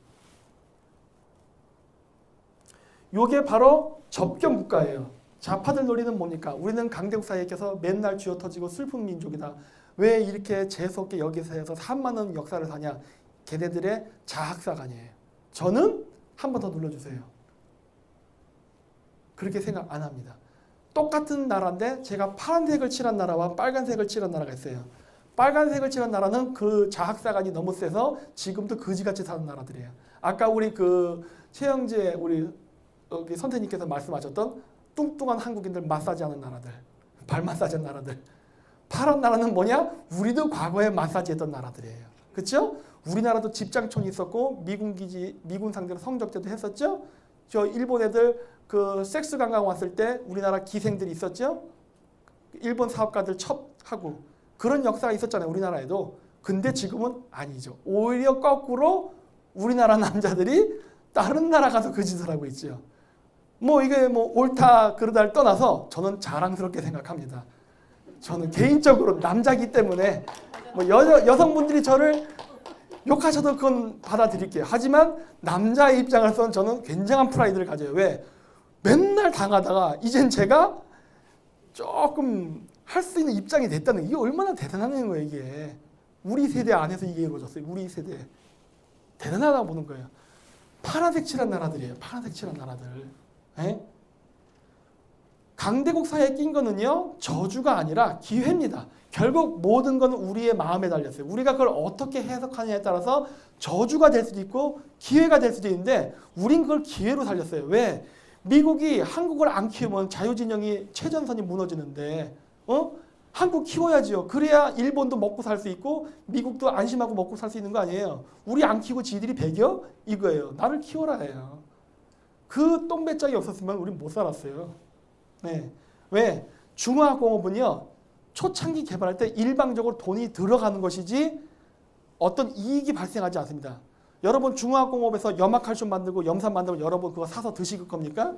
요게 바로 접경 국가예요. 좌파들 놀이는 뭡니까? 우리는 강대국 사이에 껴서 맨날 쥐어 터지고 슬픈 민족이다. 왜 이렇게 재수없게 여기서 해서 3만 원 역사를 사냐? 걔네들의 자학사관이에요. 저는 한 번 더 눌러주세요. 그렇게 생각 안 합니다. 똑같은 나라인데 제가 파란색을 칠한 나라와 빨간색을 칠한 나라가 있어요. 빨간색을 칠한 나라는 그 자학사관이 너무 세서 지금도 거지같이 사는 나라들이에요. 아까 우리 그 최영재 우리 여기 선생님께서 말씀하셨던 뚱뚱한 한국인들 마사지하는 나라들, 발 마사지하는 나라들. 파란 나라는 뭐냐? 우리도 과거에 마사지했던 나라들이에요. 그렇죠? 우리나라도 집장촌이 있었고 미군 상대로 성적대도 했었죠. 저 일본 애들 그 섹스 관광 왔을 때 우리나라 기생들이 있었죠. 일본 사업가들 첩하고 그런 역사가 있었잖아요. 우리나라에도. 근데 지금은 아니죠. 오히려 거꾸로 우리나라 남자들이 다른 나라 가서 그 짓을 하고 있죠. 뭐 이게 뭐 옳다 그러다를 떠나서 저는 자랑스럽게 생각합니다. 저는 개인적으로 남자이기 때문에 뭐 여성분들이 저를 욕하셔도 그건 받아들일게요. 하지만 남자의 입장에서는 저는 굉장한 프라이드를 가져요. 왜? 맨날 당하다가 이젠 제가 조금 할 수 있는 입장이 됐다는 이게 얼마나 대단한 거예요. 이게 우리 세대 안에서 이게 이루어졌어요. 우리 세대 대단하다고 보는 거예요. 파란색 칠한 나라들이에요. 파란색 칠한 나라들. 에? 강대국 사이에 낀 거는요. 저주가 아니라 기회입니다. 결국 모든 건 우리의 마음에 달렸어요. 우리가 그걸 어떻게 해석하느냐에 따라서 저주가 될 수도 있고 기회가 될 수도 있는데 우린 그걸 기회로 살렸어요. 왜? 미국이 한국을 안 키우면 자유진영이 최전선이 무너지는데 한국 키워야죠. 그래야 일본도 먹고 살 수 있고 미국도 안심하고 먹고 살 수 있는 거 아니에요. 우리 안 키우고 지들이 배겨? 이거예요. 나를 키워라 해요. 그 똥배짝이 없었으면 우린 못 살았어요. 네. 왜? 중화학공업은요. 초창기 개발할 때 일방적으로 돈이 들어가는 것이지 어떤 이익이 발생하지 않습니다. 여러분 중화학공업에서 염화칼슘 만들고 염산 만들고 여러분 그거 사서 드실 겁니까?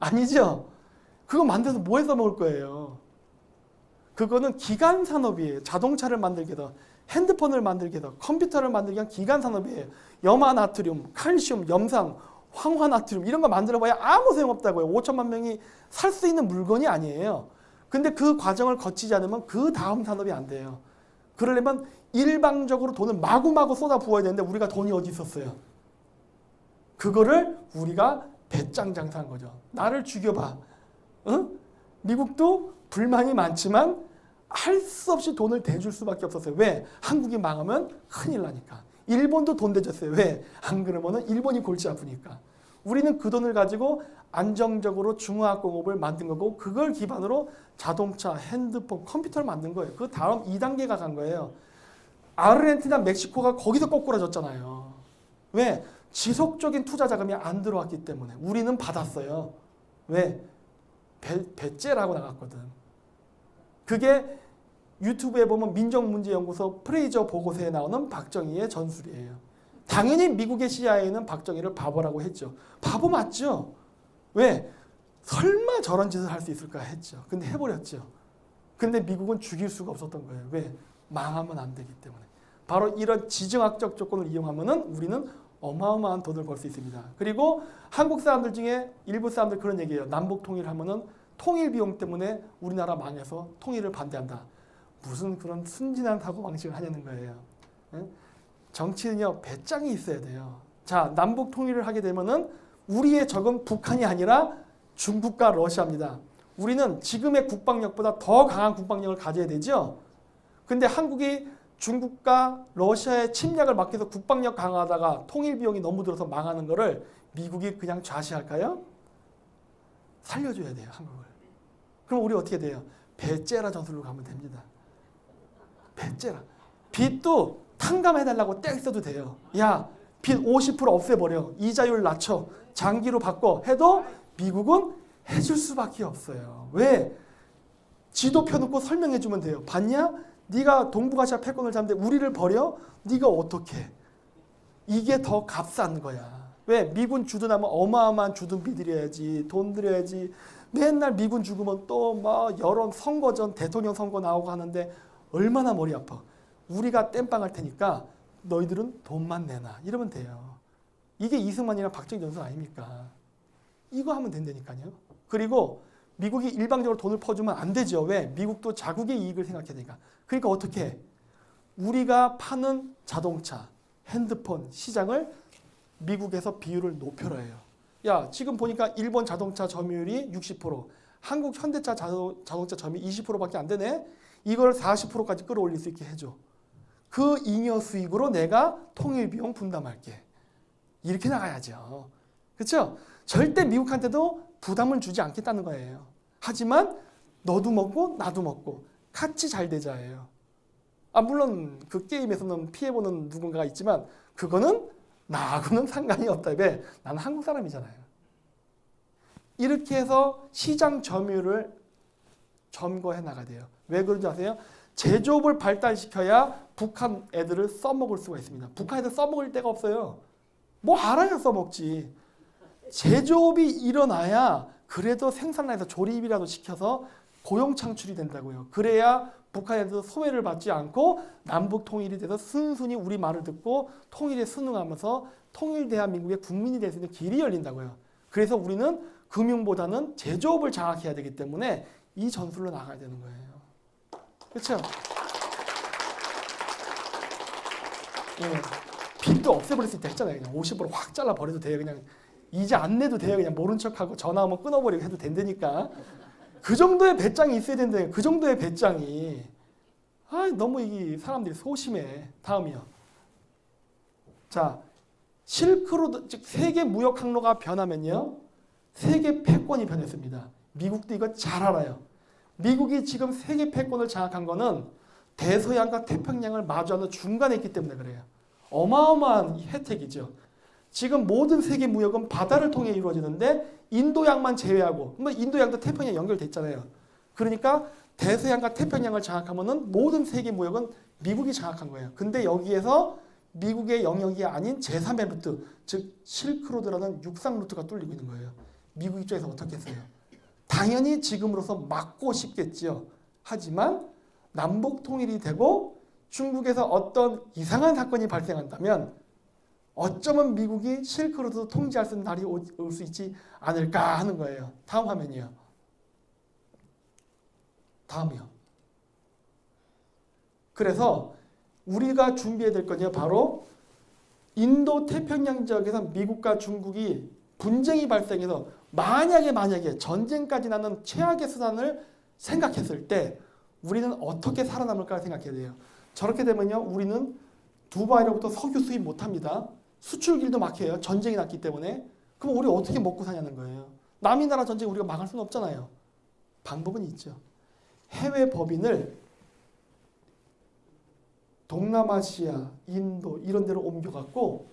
아니죠. 그거 만들어서 뭐 해서 먹을 거예요. 그거는 기간 산업이에요. 자동차를 만들게 해서 핸드폰을 만들게 해서 컴퓨터를 만들기 위한 기간 산업이에요. 염화나트륨, 칼슘, 염산, 황화나트륨 이런 거 만들어봐야 아무 소용없다고요. 5천만 명이 살 수 있는 물건이 아니에요. 근데 그 과정을 거치지 않으면 그 다음 산업이 안 돼요. 그러려면 일방적으로 돈을 마구마구 쏟아 부어야 되는데 우리가 돈이 어디 있었어요. 그거를 우리가 배짱 장사한 거죠. 나를 죽여봐. 응? 미국도 불만이 많지만 할 수 없이 돈을 대줄 수밖에 없었어요. 왜? 한국이 망하면 큰일 나니까. 일본도 돈 대줬어요. 왜? 안 그러면 일본이 골치 아프니까. 우리는 그 돈을 가지고 안정적으로 중화학공업을 만든 거고 그걸 기반으로 자동차, 핸드폰, 컴퓨터를 만든 거예요. 그 다음 2단계가 간 거예요. 아르헨티나, 멕시코가 거기서 꼬꾸라졌잖아요. 왜? 지속적인 투자 자금이 안 들어왔기 때문에. 우리는 받았어요. 왜? 배째라고 나갔거든. 그게 유튜브에 보면 민정문제연구소 프레이저 보고서에 나오는 박정희의 전술이에요. 당연히 미국의 CIA는 박정희를 바보라고 했죠. 바보 맞죠? 왜? 설마 저런 짓을 할 수 있을까 했죠. 근데 해버렸죠. 근데 미국은 죽일 수가 없었던 거예요. 왜? 망하면 안 되기 때문에. 바로 이런 지정학적 조건을 이용하면은 우리는 어마어마한 돈을 벌 수 있습니다. 그리고 한국 사람들 중에 일부 사람들 그런 얘기해요. 남북 통일하면은 통일 비용 때문에 우리나라 망해서 통일을 반대한다. 무슨 그런 순진한 사고방식을 하냐는 거예요. 정치는요, 배짱이 있어야 돼요. 자, 남북 통일을 하게 되면은 우리의 적은 북한이 아니라 중국과 러시아입니다. 우리는 지금의 국방력보다 더 강한 국방력을 가져야 되죠. 근데 한국이 중국과 러시아의 침략을 막기 위해서 국방력 강화하다가 통일 비용이 너무 들어서 망하는 거를 미국이 그냥 좌시할까요? 살려줘야 돼요, 한국을. 그럼 우리 어떻게 돼요? 배째라 전술로 가면 됩니다. 배째라. 빚도 탕감해달라고 떼 써도 돼요. 야, 빚 50% 없애버려. 이자율 낮춰. 장기로 바꿔. 해도 미국은 해줄 수밖에 없어요. 왜? 지도 펴놓고 설명해주면 돼요. 봤냐? 네가 동북아시아 패권을 잡는데 우리를 버려? 네가 어떻게? 이게 더 값싼 거야. 왜? 미군 주둔하면 어마어마한 주둔비 들여야지. 돈 들여야지. 맨날 미군 죽으면 또 막 여론 선거전 대통령 선거 나오고 하는데 얼마나 머리 아파. 우리가 땜빵할 테니까 너희들은 돈만 내놔. 이러면 돼요. 이게 이승만이랑 박정희 전술 아닙니까? 이거 하면 된다니까요. 그리고 미국이 일방적으로 돈을 퍼주면 안 되죠. 왜? 미국도 자국의 이익을 생각해야 되니까. 그러니까 어떻게 해? 우리가 파는 자동차, 핸드폰 시장을 미국에서 비율을 높여라 해요. 야, 지금 보니까 일본 자동차 점유율이 60%, 한국 현대차 자동차 점유율이 20%밖에 안 되네. 이걸 40%까지 끌어올릴 수 있게 해줘. 그 잉여 수익으로 내가 통일 비용 분담할게. 이렇게 나가야죠. 그렇죠? 절대 미국한테도 부담을 주지 않겠다는 거예요. 하지만 너도 먹고 나도 먹고 같이 잘 되자예요. 물론 그 게임에서는 피해보는 누군가가 있지만 그거는 나하고는 상관이 없다. 왜? 나는 한국 사람이잖아요. 이렇게 해서 시장 점유율을 점거해 나가야 돼요. 왜 그런지 아세요? 제조업을 발달시켜야 북한 애들을 써먹을 수가 있습니다. 북한 애들 써먹을 데가 없어요. 뭐 알아야 써먹지. 제조업이 일어나야 그래도 생산량에서 조립이라도 시켜서 고용 창출이 된다고요. 그래야 북한 애들도 소외를 받지 않고 남북 통일이 돼서 순순히 우리 말을 듣고 통일에 순응하면서 통일 대한민국의 국민이 될 수 있는 길이 열린다고요. 그래서 우리는 금융보다는 제조업을 장악해야 되기 때문에 이 전술로 나가야 되는 거예요. 그렇죠? 예. 빚도 없애버릴 수 있다 했잖아요. 그냥 50%확 잘라버려도 돼요. 그냥 이제 안 내도 돼요. 그냥 모른 척하고 전화하면 끊어버리고 해도 된다니까. 그 정도의 배짱이 있어야 된다요. 그 정도의 배짱이. 너무 이 사람들이 소심해. 다음이요. 자, 실크로드, 즉 세계 무역 항로가 변하면요. 세계 패권이 변했습니다. 미국도 이거 잘 알아요. 미국이 지금 세계 패권을 장악한 거는 대서양과 태평양을 마주하는 중간에 있기 때문에 그래요. 어마어마한 혜택이죠. 지금 모든 세계 무역은 바다를 통해 이루어지는데 인도양만 제외하고, 인도양도 태평양 연결돼 있잖아요. 그러니까 대서양과 태평양을 장악하면은 모든 세계 무역은 미국이 장악한 거예요. 근데 여기에서 미국의 영역이 아닌 제3의 루트, 즉 실크로드라는 육상 루트가 뚫리고 있는 거예요. 미국 입장에서 어떻게 했어요? 당연히 지금으로서 막고 싶겠지요. 하지만 남북 통일이 되고 중국에서 어떤 이상한 사건이 발생한다면 어쩌면 미국이 실크로드 통제할 수 있는 날이 올 수 있지 않을까 하는 거예요. 다음 화면이요. 다음이요. 그래서 우리가 준비해야 될 건요. 바로 인도 태평양 지역에서 미국과 중국이 분쟁이 발생해서 만약에 전쟁까지 나는 최악의 수단을 생각했을 때 우리는 어떻게 살아남을까 생각해야 돼요. 저렇게 되면요. 우리는 두바이로부터 석유 수입 못합니다. 수출길도 막혀요. 전쟁이 났기 때문에. 그럼 우리 어떻게 먹고 사냐는 거예요. 남이 나라 전쟁 우리가 막을 수는 없잖아요. 방법은 있죠. 해외 법인을 동남아시아, 인도 이런 데로 옮겨갖고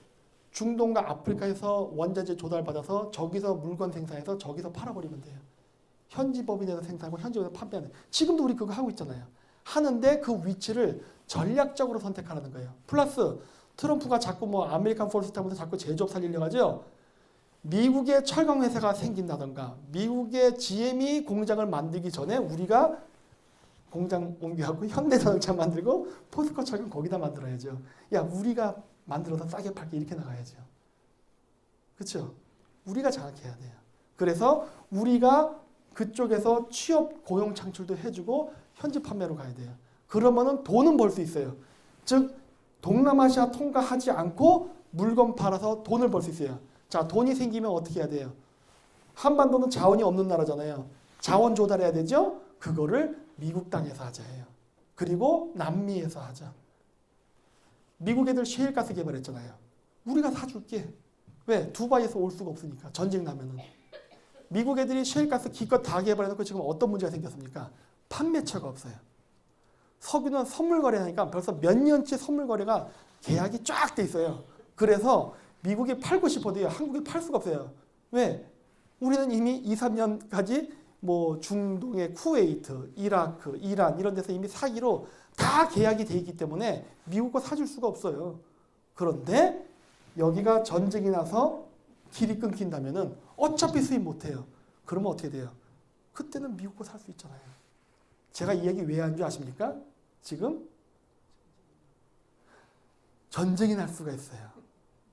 중동과 아프리카에서 원자재 조달받아서 저기서 물건 생산해서 저기서 팔아버리면 돼요. 현지 법인에서 생산하고 현지 법인에서 판매하는. 지금도 우리 그거 하고 있잖아요. 하는데 그 위치를 전략적으로 선택하라는 거예요. 플러스 트럼프가 자꾸 아메리칸 폴스트 하면서 자꾸 제조업 살리려고 하죠. 미국의 철강 회사가 생긴다던가 미국의 GM이 공장을 만들기 전에 우리가 공장 옮겨갖고 현대자동차 만들고 포스코 철강 거기다 만들어야죠. 야, 우리가 만들어서 싸게 팔게 이렇게 나가야죠. 그렇죠? 우리가 장악해야 돼요. 그래서 우리가 그쪽에서 취업 고용 창출도 해주고 현지 판매로 가야 돼요. 그러면은 돈은 벌 수 있어요. 즉 동남아시아 통과하지 않고 물건 팔아서 돈을 벌 수 있어요. 자, 돈이 생기면 어떻게 해야 돼요? 한반도는 자원이 없는 나라잖아요. 자원 조달해야 되죠? 그거를 미국 땅에서 하자 해요. 그리고 남미에서 하자. 미국 애들 셰일가스 개발했잖아요. 우리가 사줄게. 왜? 두바이에서 올 수가 없으니까. 전쟁 나면은. 미국 애들이 셰일가스 기껏 다 개발해놓고 지금 어떤 문제가 생겼습니까? 판매처가 없어요. 석유는 선물 거래하니까 벌써 몇 년째 선물 거래가 계약이 쫙 돼 있어요. 그래서 미국이 팔고 싶어도요. 한국이 팔 수가 없어요. 왜? 우리는 이미 2, 3년까지 뭐 중동의 쿠웨이트, 이라크, 이란 이런 데서 이미 사기로 다 계약이 돼 있기 때문에 미국과 사줄 수가 없어요. 그런데 여기가 전쟁이 나서 길이 끊긴다면은 어차피 수입 못해요. 그러면 어떻게 돼요? 그때는 미국과 살 수 있잖아요. 제가 이 얘기 왜 한 줄 아십니까? 지금 전쟁이 날 수가 있어요.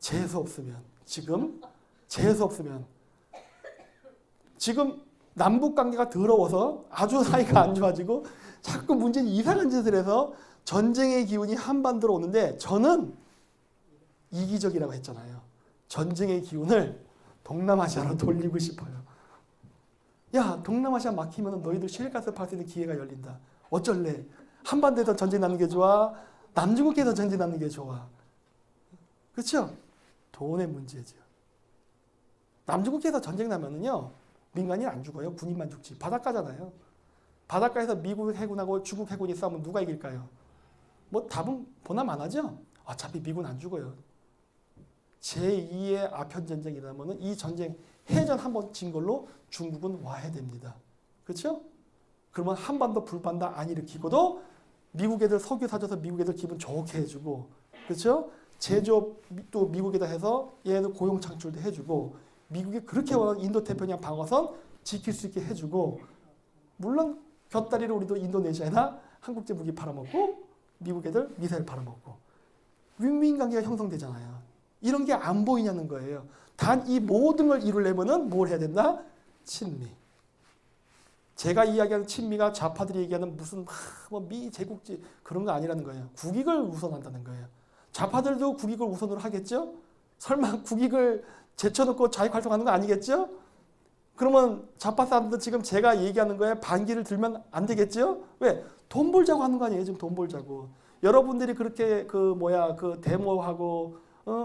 재수 없으면. 지금 재수 없으면. 지금 남북 관계가 더러워서 아주 사이가 안 좋아지고 자꾸 문재인이 이상한 짓을 해서 전쟁의 기운이 한반도로 오는데 저는 이기적이라고 했잖아요. 전쟁의 기운을 동남아시아로 돌리고 싶어요. 야, 동남아시아 막히면 너희들 셰일가스 팔 수 있는 기회가 열린다. 어쩔래? 한반도에서 전쟁 나는 게 좋아? 남중국해에서 전쟁 나는 게 좋아? 그렇죠? 돈의 문제죠. 남중국해에서 전쟁 나면은요. 민간인 안 죽어요. 군인만 죽지. 바닷가잖아요. 바닷가에서 미국 해군하고 중국 해군이 싸우면 누가 이길까요? 뭐 답은 보나마나죠. 어차피 미군 안 죽어요. 제2의 아편전쟁이라면 이 전쟁 해전 한번 진 걸로 중국은 와해됩니다. 그렇죠? 그러면 한반도 불반다 안 일으키고도 미국 애들 석유 사줘서 미국 애들 기분 좋게 해주고, 그렇죠? 제조업 또 미국에다 해서 얘네들 고용 창출도 해주고, 미국이 그렇게 원하는 인도태평양 방어선 지킬 수 있게 해주고, 물론 곁다리로 우리도 인도네시아나 한국제 무기 팔아먹고 미국 애들 미사일 팔아먹고 윈윈 관계가 형성되잖아요. 이런 게 안 보이냐는 거예요. 단 이 모든 걸 이루려면은 뭘 해야 된다? 친미. 제가 이야기하는 친미가 좌파들이 얘기하는 무슨 뭐 미제국지 그런 거 아니라는 거예요. 국익을 우선한다는 거예요. 좌파들도 국익을 우선으로 하겠죠? 설마 국익을 제쳐놓고 자익 활동하는 거 아니겠죠? 그러면 좌파 사람들 지금 제가 얘기하는 거에 반기를 들면 안 되겠죠? 왜? 돈 벌자고 하는 거 아니에요? 지금 돈 벌자고. 여러분들이 그렇게 그 데모하고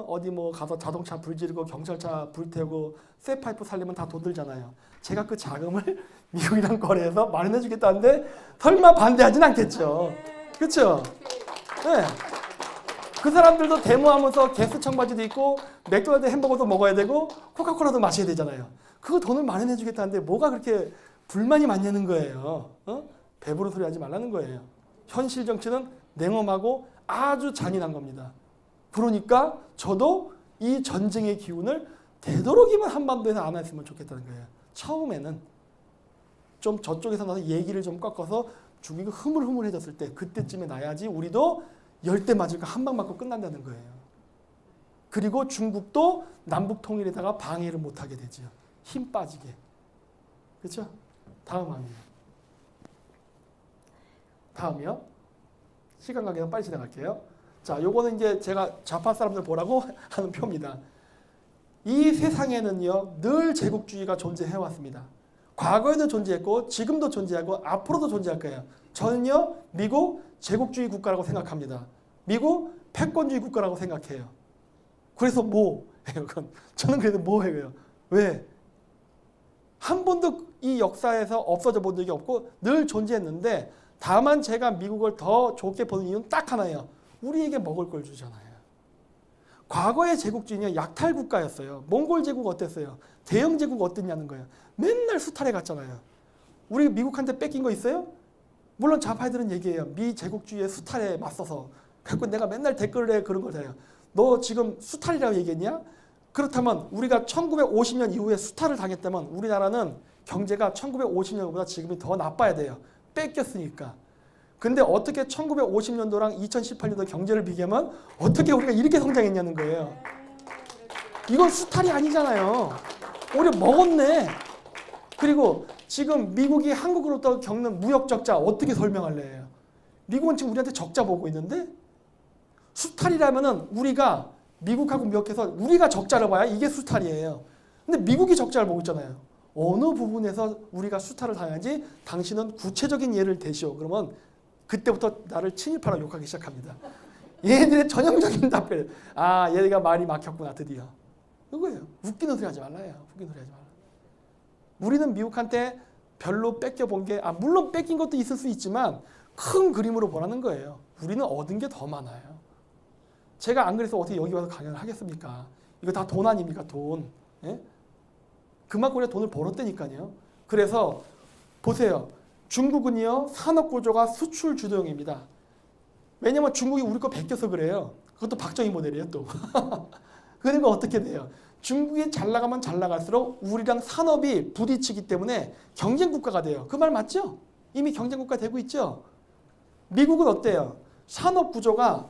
어디 뭐 가서 자동차 불 지르고 경찰차 불 태우고 쇠파이프 살리면 다 돈 들잖아요. 제가 그 자금을 미국이랑 거래해서 마련해 주겠다는데 설마 반대하진 않겠죠. 그렇죠? 네. 그 사람들도 데모하면서 게스 청바지도 입고 맥도날드 햄버거도 먹어야 되고 코카콜라도 마셔야 되잖아요. 그 돈을 마련해 주겠다는데 뭐가 그렇게 불만이 많냐는 거예요. 배부른 소리 하지 말라는 거예요. 현실 정치는 냉엄하고 아주 잔인한 겁니다. 그러니까 저도 이 전쟁의 기운을 되도록이면 한반도에서 안 했으면 좋겠다는 거예요. 처음에는 좀 저쪽에서 나서 얘기를 좀 꺾어서 중국이 흐물흐물해졌을 때 그때쯤에 나야지 우리도 열대 맞을 거 한 방 맞고 끝난다는 거예요. 그리고 중국도 남북 통일에다가 방해를 못하게 되죠. 힘 빠지게. 그렇죠? 다음이요. 시간 관계상 빨리 진행할게요. 자, 요거는 이제 제가 좌파 사람들 보라고 하는 표입니다. 이 세상에는요, 늘 제국주의가 존재해왔습니다. 과거에도 존재했고, 지금도 존재하고, 앞으로도 존재할 거예요. 저는요, 미국 제국주의 국가라고 생각합니다. 미국 패권주의 국가라고 생각해요. 그래서 뭐 해요? 저는 그래도 뭐 해요? 왜? 한 번도 이 역사에서 없어져 본 적이 없고 늘 존재했는데 다만 제가 미국을 더 좋게 보는 이유는 딱 하나예요. 우리에게 먹을 걸 주잖아요. 과거의 제국주의는 약탈 국가였어요. 몽골 제국 어땠어요? 대영 제국 어땠냐는 거예요. 맨날 수탈해 갔잖아요. 우리 미국한테 뺏긴 거 있어요? 물론 좌파들은 얘기해요. 미 제국주의의 수탈에 맞서서. 그래서 내가 맨날 댓글에 그런 걸 해요. 너 지금 수탈이라고 얘기했냐? 그렇다면 우리가 1950년 이후에 수탈을 당했다면 우리나라는 경제가 1950년보다 지금이 더 나빠야 돼요. 뺏겼으니까. 근데 어떻게 1950년도랑 2018년도 경제를 비교하면 어떻게 우리가 이렇게 성장했냐는 거예요. 이건 수탈이 아니잖아요. 오히려 먹었네. 그리고 지금 미국이 한국으로부터 겪는 무역 적자 어떻게 설명할래요? 미국은 지금 우리한테 적자 보고 있는데 수탈이라면은 우리가 미국하고 무역해서 우리가 적자를 봐야 이게 수탈이에요. 근데 미국이 적자를 보고 있잖아요. 어느 부분에서 우리가 수탈을 당하는지 당신은 구체적인 예를 대시오. 그러면 그때부터 나를 친일파라 욕하기 시작합니다. 얘네들의 전형적인 답변. 아, 얘가 말이 막혔구나 드디어. 그거예요. 웃기는 소리 하지 말라요. 웃기는 소리 하지 말라. 우리는 미국한테 별로 뺏겨본 게 물론 뺏긴 것도 있을 수 있지만 큰 그림으로 보라는 거예요. 우리는 얻은 게 더 많아요. 제가 안 그래서 어떻게 여기 와서 강연을 하겠습니까? 이거 다 돈 아닙니까? 돈. 예? 그만큼 우리가 돈을 벌었다니까요. 그래서 보세요. 중국은요. 산업구조가 수출 주도형입니다. 왜냐면 중국이 우리 거 베껴서 그래요. 그것도 박정희 모델이에요 또. 그러니까 어떻게 돼요? 중국이 잘 나가면 잘 나갈수록 우리랑 산업이 부딪히기 때문에 경쟁국가가 돼요. 그 말 맞죠? 이미 경쟁국가 되고 있죠? 미국은 어때요? 산업구조가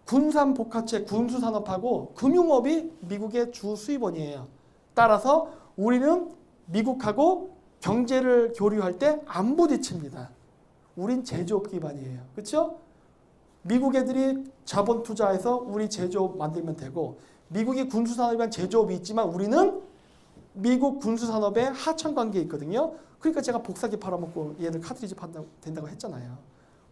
군산복합체, 군수산업하고 금융업이 미국의 주 수입원이에요. 따라서 우리는 미국하고 경제를 교류할 때 안 부딪힙니다. 우린 제조업 기반이에요. 그렇죠? 미국 애들이 자본 투자해서 우리 제조업 만들면 되고 미국이 군수산업이란 제조업이 있지만 우리는 미국 군수산업에 하청관계에 있거든요. 그러니까 제가 복사기 팔아먹고 얘들 카트리지 된다고 했잖아요.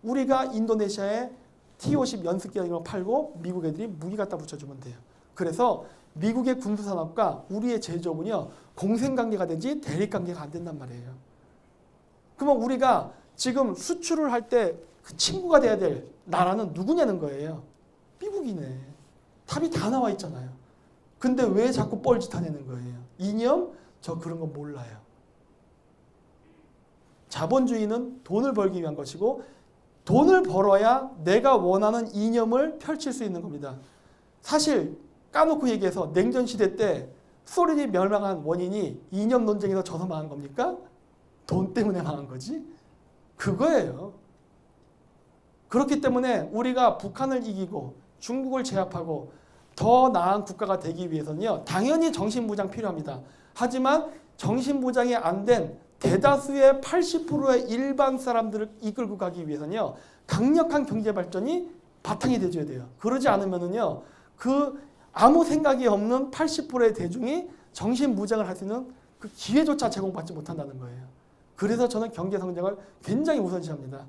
우리가 인도네시아에 T-50 연습기 이런 거 팔고 미국 애들이 무기 갖다 붙여주면 돼요. 그래서 미국의 군수산업과 우리의 제조업은요. 공생관계가 되지 대립관계가 안 된단 말이에요. 그러면 우리가 지금 수출을 할 때 그 친구가 돼야 될 나라는 누구냐는 거예요. 미국이네. 답이 다 나와 있잖아요. 근데 왜 자꾸 뻘짓하냐는 거예요. 이념? 저 그런 거 몰라요. 자본주의는 돈을 벌기 위한 것이고 돈을 벌어야 내가 원하는 이념을 펼칠 수 있는 겁니다. 사실 까놓고 얘기해서 냉전시대 때 소련이 멸망한 원인이 이념 논쟁에서 져서 망한 겁니까? 돈 때문에 망한 거지? 그거예요. 그렇기 때문에 우리가 북한을 이기고 중국을 제압하고 더 나은 국가가 되기 위해서는요. 당연히 정신무장 필요합니다. 하지만 정신무장이 안 된 대다수의 80%의 일반 사람들을 이끌고 가기 위해서는요. 강력한 경제발전이 바탕이 돼줘야 돼요. 그러지 않으면은요. 그 아무 생각이 없는 80%의 대중이 정신무장을 할 수 있는 그 기회조차 제공받지 못한다는 거예요. 그래서 저는 경제성장을 굉장히 우선시합니다.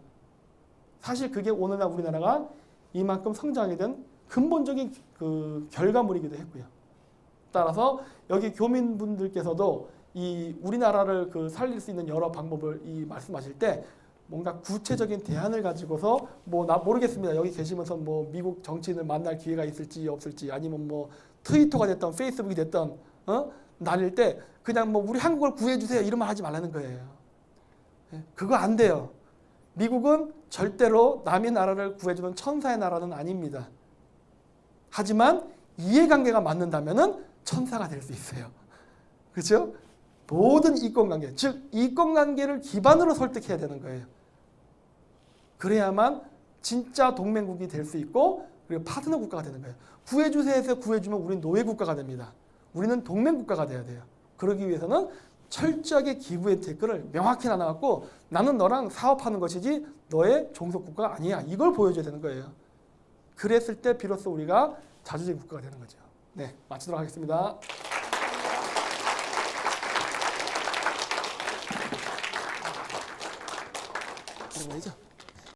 사실 그게 오늘날 우리나라가 이만큼 성장하게 된 근본적인 그 결과물이기도 했고요. 따라서 여기 교민분들께서도 이 우리나라를 그 살릴 수 있는 여러 방법을 이 말씀하실 때 뭔가 구체적인 대안을 가지고서 뭐 나 모르겠습니다. 여기 계시면서 뭐 미국 정치인을 만날 기회가 있을지 없을지 아니면 뭐 트위터가 됐던 페이스북이 됐던 날릴 때 그냥 뭐 우리 한국을 구해주세요 이런 말 하지 말라는 거예요. 그거 안 돼요. 미국은 절대로 남의 나라를 구해주는 천사의 나라는 아닙니다. 하지만 이해관계가 맞는다면 천사가 될 수 있어요. 그렇죠? 모든 이권관계, 즉 이권관계를 기반으로 설득해야 되는 거예요. 그래야만 진짜 동맹국이 될 수 있고 그리고 파트너 국가가 되는 거예요. 구해주세요에서 구해주면 우리는 노예국가가 됩니다. 우리는 동맹국가가 돼야 돼요. 그러기 위해서는 철저하게 기부 혜택을 명확히 나눠갖고 나는 너랑 사업하는 것이지 너의 종속국가가 아니야. 이걸 보여줘야 되는 거예요. 그랬을 때 비로소 우리가 자주적인 국가가 되는 거죠. 네, 마치도록 하겠습니다. 그런 거죠?